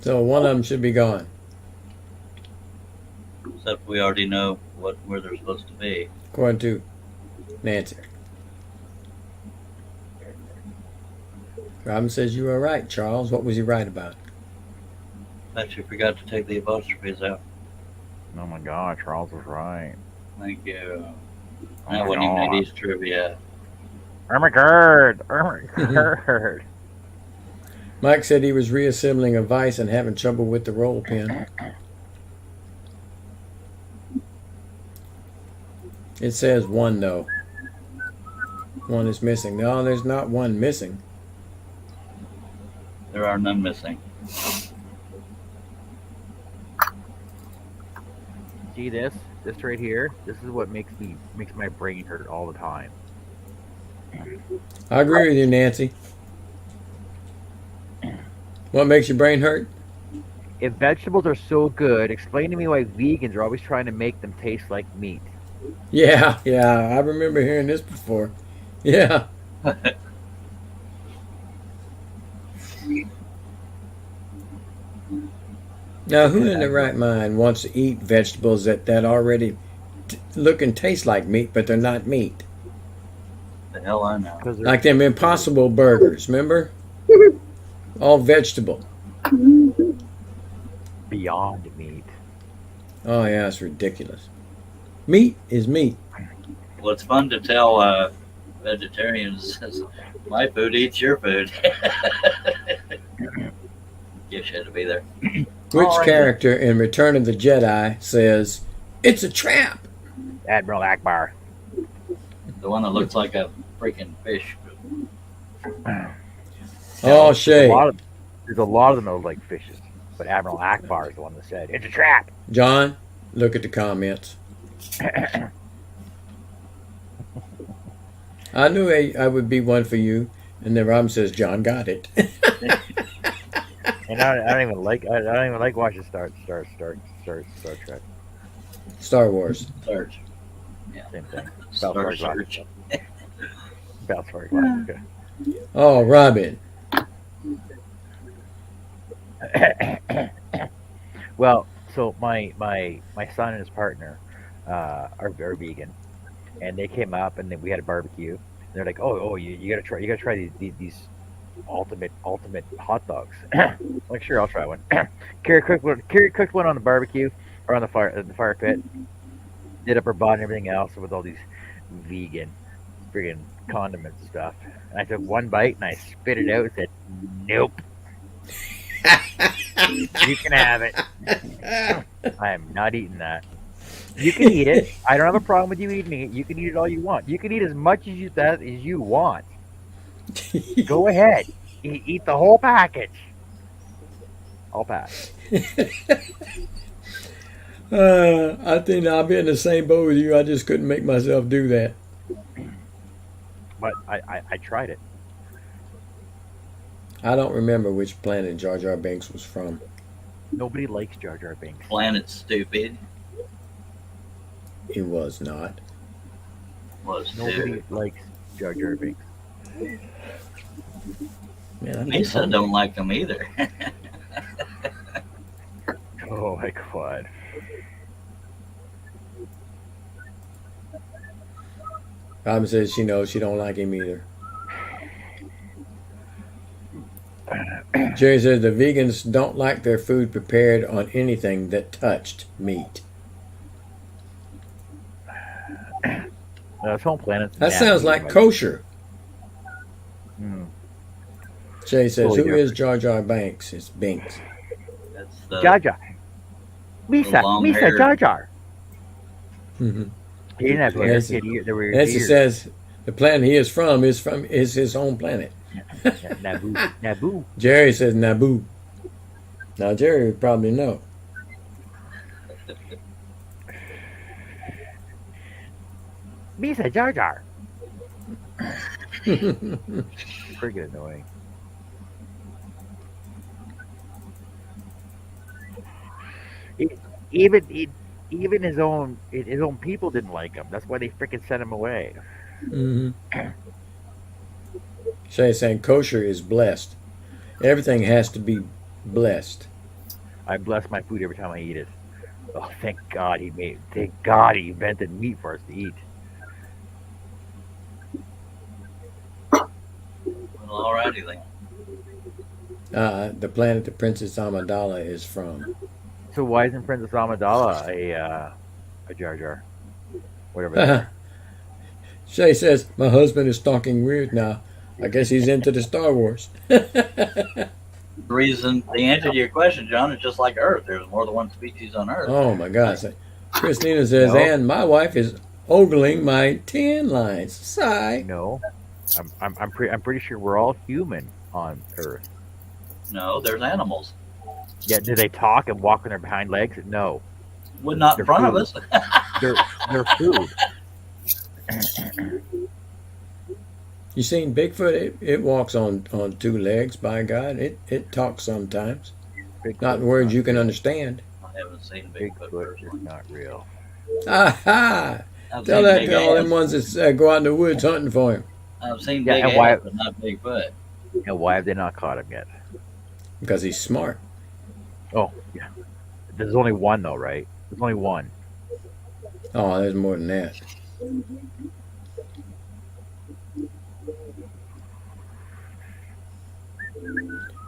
E: So one of them should be gone.
D: Except we already know where they're supposed to be.
E: According to Nancy. Robin says you were right, Charles. What was he right about?
D: Bet you forgot to take the apostrophes out.
A: Oh my God, Charles was right.
D: Thank you.
A: Oh
D: That
A: my
D: wasn't even
A: God.
D: 80s trivia.
A: Oh my God. Oh my God.
E: Mike said he was reassembling a vise and having trouble with the roll pin. It says 1 though. 1 is missing. No, there's not 1 missing.
D: There are none missing.
A: See this? This right here? This is what makes my brain hurt all the time.
E: I agree with you, Nancy. What makes your brain hurt?
A: If vegetables are so good, explain to me why vegans are always trying to make them taste like meat.
E: Yeah, I remember hearing this before. Yeah. Now, who in their right mind wants to eat vegetables that already look and taste like meat, but they're not meat?
D: The hell I know.
E: Like them Impossible burgers, remember? All vegetable.
A: Beyond meat.
E: Oh, yeah, it's ridiculous. Meat is meat.
D: Well, it's fun to tell vegetarians, my food eats your food. You should be there.
E: Which
D: All right,
E: character in Return of the Jedi says, "It's a trap"?
A: Admiral Akbar.
D: The one that looks like a freaking fish.
E: Oh, Shay.
A: There's a lot of them that look like fishes. But Admiral Akbar is the one that said, "It's a trap."
E: John, look at the comments. I knew I would be one for you. And then Robin says, "John got it."
A: And I don't even like watching Star Trek.
E: Star Wars.
D: Search.
A: Same thing.
D: Star search.
A: Battlestar Galactica.
E: Oh, Robin.
A: Well, so my son and his partner are vegan, and they came up and then we had a barbecue, They're like, oh, you gotta try these ultimate hot dogs. I'm like, sure, I'll try one. Carrie cooked one on the barbecue or on the fire pit. Did up her bot and everything else with all these vegan friggin' condiments and stuff. And I took one bite and I spit it out and said, nope, you can have it. I am not eating that. You can eat it. I don't have a problem with you eating it. You can eat it all you want. You can eat as much as you want. Go ahead. Eat the whole package. I'll pass.
E: I think I'll be in the same boat with you. I just couldn't make myself do that.
A: But I tried it.
E: I don't remember which planet Jar Jar Binks was from.
A: Nobody likes Jar Jar Binks.
D: Planet Stupid
E: He was not.
D: was
A: Nobody
D: too.
A: likes Jar Jar Binks.
E: Man, I
D: Lisa don't like them either.
A: Oh my god.
E: Robin says she knows she don't like him either. Jerry says the vegans don't like their food prepared on anything that touched meat.
A: It's Home Planet.
E: That sounds like kosher.
A: Mm.
E: Jay says,
A: Totally
E: who is Jar Jar Banks? It's Binks.
D: That's the
A: Jar Jar. Misa
D: long-haired-
A: Jar Jar.
E: Mm-hmm.
A: He didn't have hair.
E: Yes,
A: He had there were
E: Nancy
A: ears.
E: says the planet he is from is his home planet.
A: Naboo.
E: Jerry says Naboo. Now Jerry would probably know.
A: Misa Jar Jar. Friggin' annoying. Even his own people didn't like him. That's why they freaking sent him away.
E: Mm-hmm. Shay's saying kosher is blessed. Everything has to be blessed.
A: I bless my food every time I eat it. Oh, thank God he invented meat for us to eat.
D: Well, alrighty then.
E: The planet the Princess Amidala is from.
A: So why isn't Princess Amidala a Jar Jar? Whatever. that is.
E: Shay says, my husband is talking weird now. I guess he's into the Star Wars.
D: The answer to your question, John, is just like Earth. There's more than one species on Earth.
E: Oh my gosh. Christina says,
A: No.
E: and my wife is ogling my tan lines. Sigh.
A: No, I'm pretty sure we're all human on Earth.
D: No, there's animals.
A: Yeah, do they talk and walk on their behind legs? No,
D: Well, not
A: They're
D: in front of
A: food.
D: us.
A: they're food.
E: You seen Bigfoot? It walks on two legs, by God. It talks sometimes. Not in words you can understand.
D: I haven't seen Bigfoot
A: Bigfoot is
D: personally.
A: not real.
E: Aha!
D: I've
E: Tell
D: seen
E: that
D: big
E: to all
D: ass.
E: them ones that go out in the woods hunting for him.
D: I've seen
A: Yeah,
D: big
A: and why-
D: ass, but not Bigfoot.
A: And why have they not caught him yet?
E: Because he's smart.
A: Oh, yeah. There's only one though, right? There's only one.
E: Oh, there's more than that.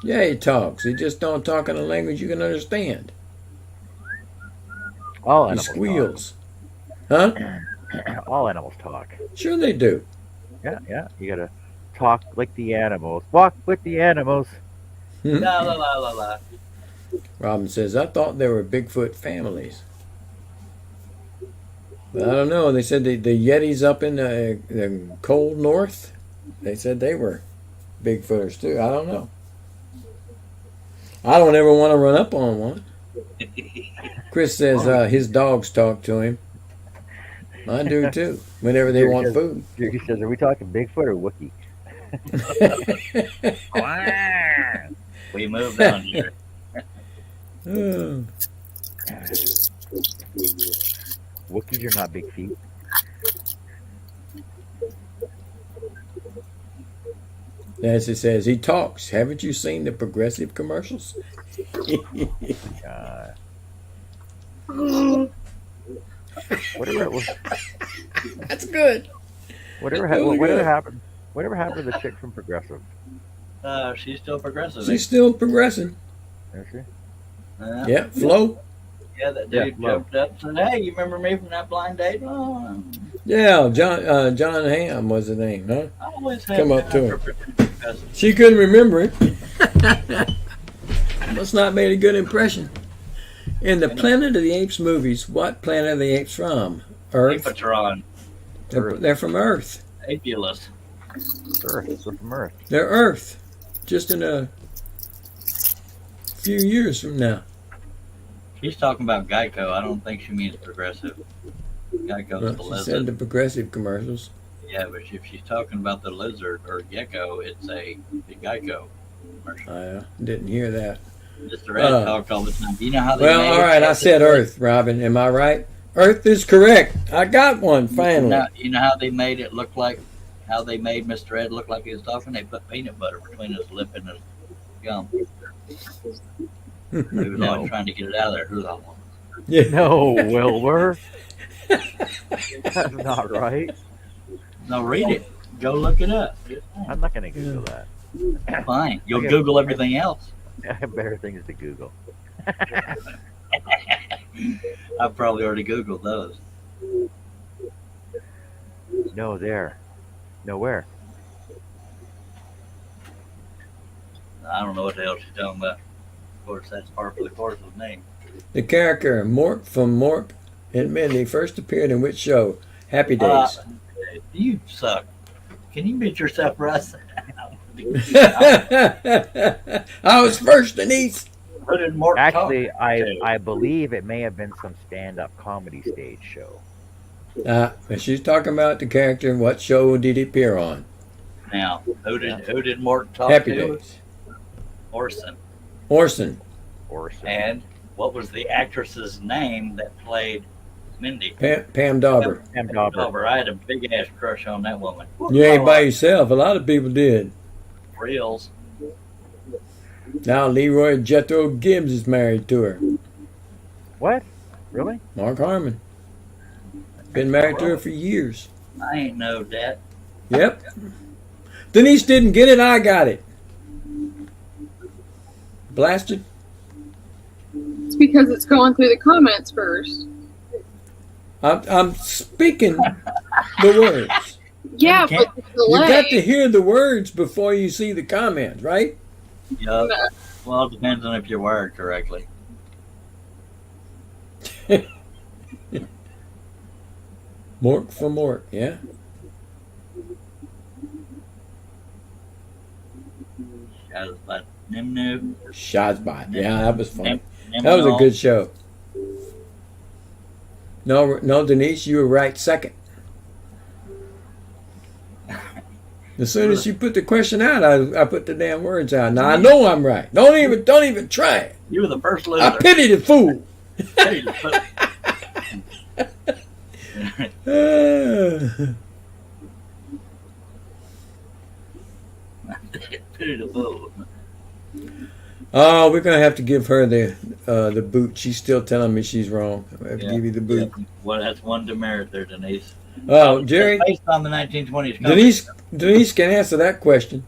E: Yeah, he talks. He just don't talk in a language you can understand.
A: All
E: He
A: animals
E: squeals. Huh?
A: talk. All animals talk.
E: Sure they do.
A: Yeah. You gotta talk like the animals. Walk with the animals.
D: La la la la la.
E: Robin says, I thought there were Bigfoot families. But I don't know. They said the Yetis up in the cold north, they said they were Bigfooters too. I don't know. I don't ever want to run up on one. Chris says his dogs talk to him. Mine do too, whenever they want food.
A: He says, "Are we talking Bigfoot or Wookiee?"
D: We moved on here.
E: Oh.
A: Wookiees are not big feet.
E: Nancy says, he talks. Haven't you seen the Progressive commercials?
A: Whatever it was.
E: That's good.
A: Whatever,
E: That's really
A: whatever
E: good.
A: happened? Whatever happened to the chick from Progressive?
D: She's still progressive.
E: She's still progressing.
A: Is she?
E: Yeah, Flo.
D: Yeah, that
A: Yeah,
D: dude
A: Flo.
D: jumped up and said, "Hey, you remember me from that blind date?" Oh,
E: Yeah, John Hamm was the name, huh?
D: I always had
E: Come up to her.
D: progressive.
E: She couldn't remember it. Must not made a good impression. In the Planet of the Apes movies, what planet are the apes from? Earth.
D: Apatron,
E: They're from Earth.
D: Apulus.
A: Earth. We're from Earth.
E: They're Earth. Just in a few years from now.
D: She's talking about Geico. I don't think she means progressive. Geico's the
E: Well, she said
D: lizard.
E: the progressive commercials.
D: Yeah, but if she's talking about the lizard or gecko, it's a Geico commercial.
E: I didn't hear that.
D: Mr. Ed talked all the time. Do you know how they
E: Well,
D: made
E: all right, I said Earth, Robin. Am I right? Earth is correct. I got one finally.
D: You know how they made it look like, how they made Mr. Ed look like he was talking? They put peanut butter between his lip and his gum. He was always trying to get it out of there. Who's that one?
E: Yeah.
A: No, Wilbur. That's not right.
D: No, read it. Go look it up.
A: I'm not going to Google that.
D: Fine. You'll
A: Okay.
D: Google everything else.
A: I have better things to Google.
D: I've probably already Googled those.
A: No, there. No, where?
D: I don't know what the hell she's talking about. Of course, that's part of the course's name.
E: The character Mork from Mork and Mindy first appeared in which show? Happy Days.
D: You suck. Can you mute yourself, Russ?
E: I was first, Denise.
D: Who did Mort
A: Actually,
D: talk
A: I
D: to?
A: I believe it may have been some stand-up comedy stage show.
E: She's talking about the character and what show did he appear on?
D: Now, who did Mort talk
E: Happy
D: to?
E: Days.
D: Orson.
E: Orson.
A: Or some,
D: And what was the actress's name that played Mindy?
E: Pam Dauber.
A: Pam Dauber.
D: Dauber. I had a big ass crush on that woman.
E: You ain't by yourself. A lot of people did.
D: Reels.
E: Now Leroy Jethro Gibbs is married to her.
A: What? Really?
E: Mark Harmon. Been married to her for years.
D: I ain't know that.
E: Yep. Denise didn't get it. I got it. Blasted.
F: It's because it's going through the comments first.
E: I'm speaking the words.
F: Yeah,
D: You
F: but the
E: You
F: delay.
E: got to hear the words before you see the comments, right?
D: Yup. Well, it depends on if you're wired correctly.
E: Mork for Mork, yeah.
D: Shazbot Nimnu.
E: Shazbot, yeah, that was fun.
D: Nim-
E: That was a
D: Nimno.
E: good show. No, Denise, you were right second. As soon as you put the question out, I put the damn words out. Now I know I'm right. Don't even try it.
D: You were the first
E: I
D: loser.
E: pity the fool.
D: Pity the fool.
E: Oh, we're gonna have to give her the boot. She's still telling me she's wrong. I have to give you the boot.
D: Yeah. Well, that's one demerit there, Denise.
E: Oh, Jerry,
D: Based on the 1920s. comics.
E: Denise can answer that question.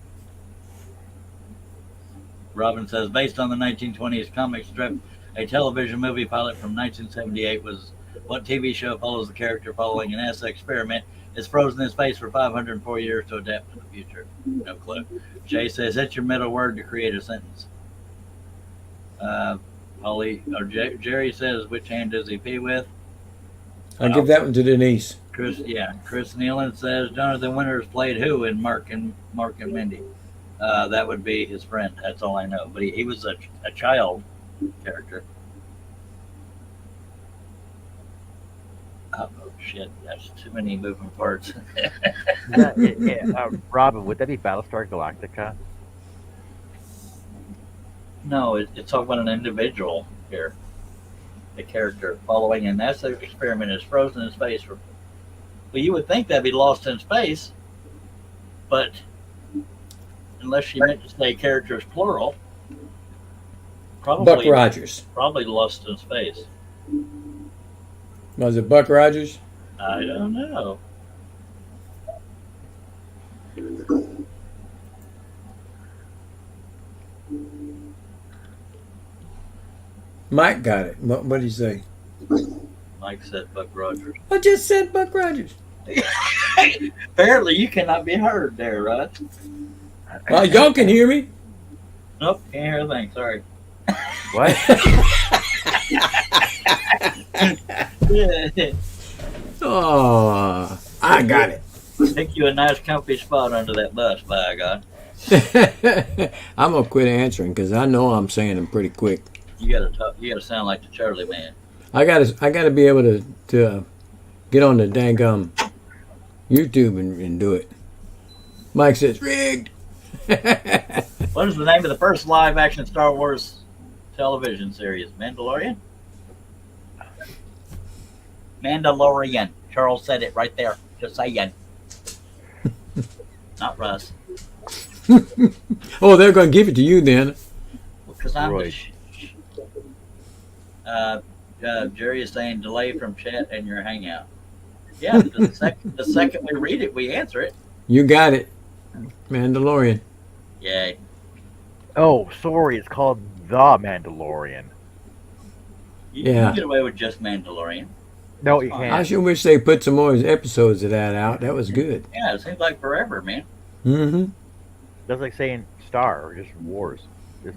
D: Robin says, based on the 1920s comic strip, a television movie pilot from 1978 was what TV show follows the character following an NASA experiment is frozen in space for 504 years to adapt to the future. No clue. Jay says, that's your middle word to create a sentence. Jerry says, which hand does he pee with?
E: I'll give that one to Denise.
D: Chris Nealon says, Jonathan Winters played who in Mark and Mindy? That would be his friend. That's all I know. But he was a child character. Oh, shit. That's too many moving parts.
A: Robin, would that be Battlestar Galactica?
D: No, it's talking about an individual here. The character following a NASA experiment is frozen in space for. Well, you would think that'd be lost in space, but unless she meant to say characters plural,
E: Buck
D: probably
E: Rogers.
D: lost in space.
E: Was it Buck Rogers?
D: I don't know.
E: Mike got it. What did he say?
D: Mike said Buck Rogers.
E: I just said Buck Rogers.
D: Apparently, you cannot be heard there, Rod.
E: Y'all can hear me.
D: Nope, can't hear a thing. Sorry.
A: What?
E: Oh, I got it.
D: Pick you a nice, comfy spot under that bus, by God.
E: I'm gonna quit answering because I know I'm saying them pretty quick.
D: You gotta talk. You gotta sound like the Charlie Man.
E: I gotta be able to get on the dang YouTube and do it. Mike says rigged.
D: What is the name of the first live-action Star Wars television series? Mandalorian. Mandalorian. Charles said it right there. Just saying. Not Russ.
E: Oh, they're gonna give it to you then.
D: Because I'm
A: Right.
D: Jerry is saying delay from chat and your hangout. Yeah, the second we read it, we answer it.
E: You got it. Mandalorian.
D: Yay.
A: Oh, sorry. It's called The Mandalorian.
D: You
E: Yeah.
D: can get away with just Mandalorian.
A: No, you
E: I
A: can't.
E: sure wish they put some more episodes of that out. That was good.
D: Yeah, it seems like forever, man.
E: Mm-hmm.
A: That's like saying Star or just Wars. It's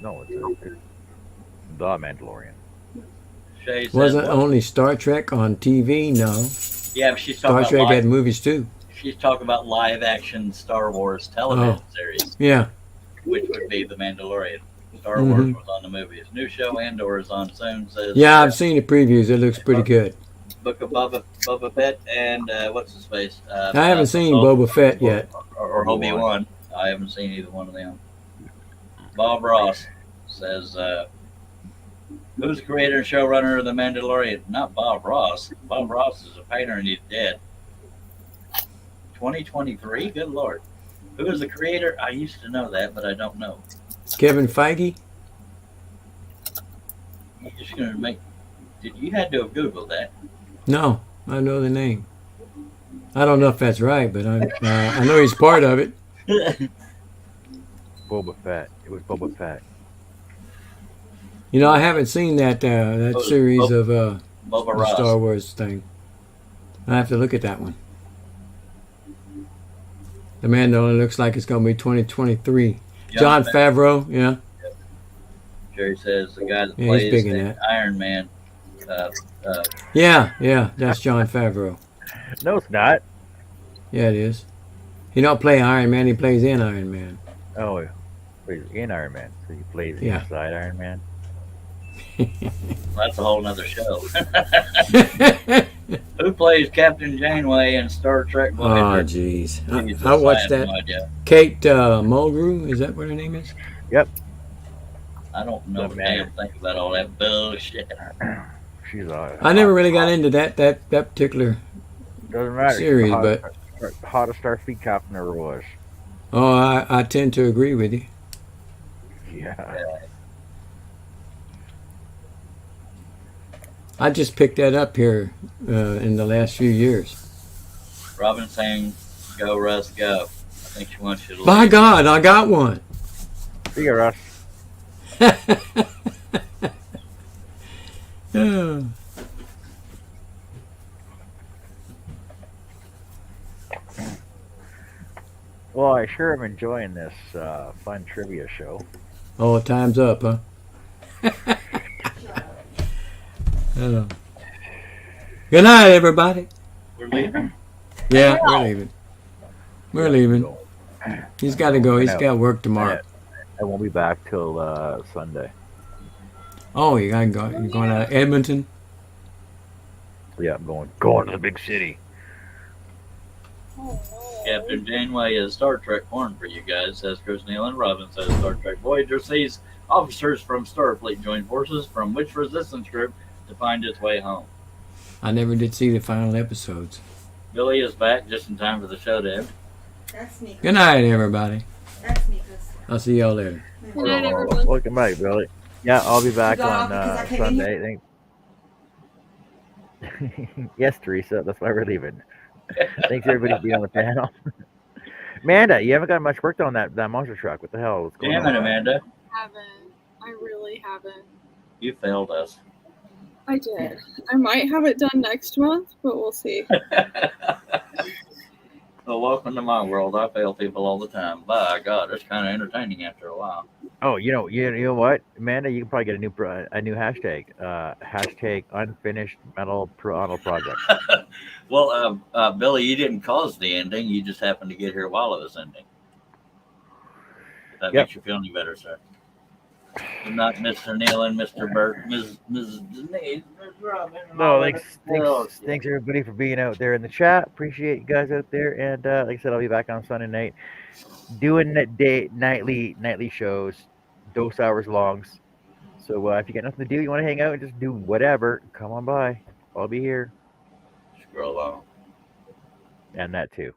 A: The Mandalorian.
D: Shay says,
E: Wasn't
D: what?
E: only Star Trek on TV. No,
D: Yeah, but she's
E: Star
D: talking
E: Trek
D: about
E: had movies too.
D: she's talking about live action Star Wars television series,
E: Yeah.
D: which would be The Mandalorian. Star
E: Mhm.
D: Wars was on the movies. New show Andor is on soon. Says
E: Yeah, I've seen the previews. It looks pretty good.
D: Book of Boba Fett and what's his face?
E: I haven't seen Boba Fett yet.
D: Or Obi-Wan. I haven't seen either one of them. Bob Ross says, who's the creator and showrunner of The Mandalorian? Not Bob Ross. Bob Ross is a painter and he's dead. 2023? Good Lord. Who is the creator? I used to know that, but I don't know.
E: Kevin Feige.
D: You're just going to make... You had to have Googled that.
E: No, I know the name. I don't know if that's right, but I know he's part of it.
A: Boba Fett. It was Boba Fett.
E: You know, I haven't seen that series of
D: Boba
E: the
D: Ross.
E: Star Wars thing. I have to look at that one. The Mandalorian looks like it's going to be 2023. John Favreau, yeah.
D: Jerry says the guy that
E: Yeah, he's
D: plays
E: big in
D: the
E: that.
D: Iron Man.
E: Yeah, that's John Favreau.
A: No, it's not.
E: Yeah, it is. He don't play Iron Man, he plays in Iron Man.
A: Oh, he plays in Iron Man. So he plays
E: Yeah.
A: inside Iron Man.
D: That's a whole nother show. Who plays Captain Janeway in Star Trek
E: Oh,
D: Voyager?
E: jeez.
D: Jesus,
E: I watched
D: have
E: that.
D: no idea.
E: Kate Mulgrew, is that what her name is?
D: I don't know a
A: Doesn't matter.
D: damn thing about all that bullshit.
A: She's
E: I never really got into that particular
A: Doesn't matter.
E: series,
A: She's the
E: but
A: hottest Starfleet captain ever was.
E: oh, I tend to agree with you.
A: Yeah.
E: I just picked that up here in the last few years.
D: Robin saying, "Go Russ, go." I think she wants you to.
E: By
D: leave.
E: God, I got one.
A: See ya, Russ.
E: Yeah.
A: Well, I sure am enjoying this fun trivia show.
E: Oh, time's up, huh? Oh. Good night, everybody.
D: We're leaving.
E: Yeah, we're leaving. We're leaving. He's got to go. He's got work tomorrow.
A: I won't be back till Sunday.
E: Oh, you got to go. You're going to Edmonton?
A: Yeah, I'm going to the big city.
D: Captain Janeway is Star Trek porn for you guys, says Chris Neal, and Robin says Star Trek Voyager sees officers from Starfleet join forces from which resistance group to find its way home.
E: I never did see the final episodes.
D: Billy is back just in time for the show to end.
G: That's me.
E: Good night, everybody.
G: That's me, Chris.
E: I'll see y'all later.
F: Good night, everyone.
A: Welcome back, Billy. Yeah, I'll be back
G: You got
A: on
G: off because I came in
A: Sunday. Yes, Teresa, that's why we're leaving. Thanks everybody for being on the panel. Amanda, you haven't got much work done on that monster truck. What the hell? What's going
D: Damn
A: on?
D: it, Amanda.
F: Haven't. I really haven't.
D: You failed us.
F: I did. I might have it done next month, but we'll see.
D: Well, welcome to my world. I fail people all the time. By God, it's kind of entertaining after a while.
A: Oh, you know what, Amanda? You can probably get a new hashtag. Hashtag unfinished metal auto project.
D: Well, Billy, you didn't cause the ending. You just happened to get here while it was ending. If that
A: Yep.
D: makes you feel any better, sir. Good night, Mr. Neal and Mr. Burt, Mrs. Denise, Ms. Robin. and all
A: No,
D: that else.
A: thanks everybody for being out there in the chat. Appreciate you guys out there. And like I said, I'll be back on Sunday night doing nightly shows, dose hours longs. So if you got nothing to do, you want to hang out and just do whatever, come on by. I'll be here.
D: Scroll on.
A: And that too.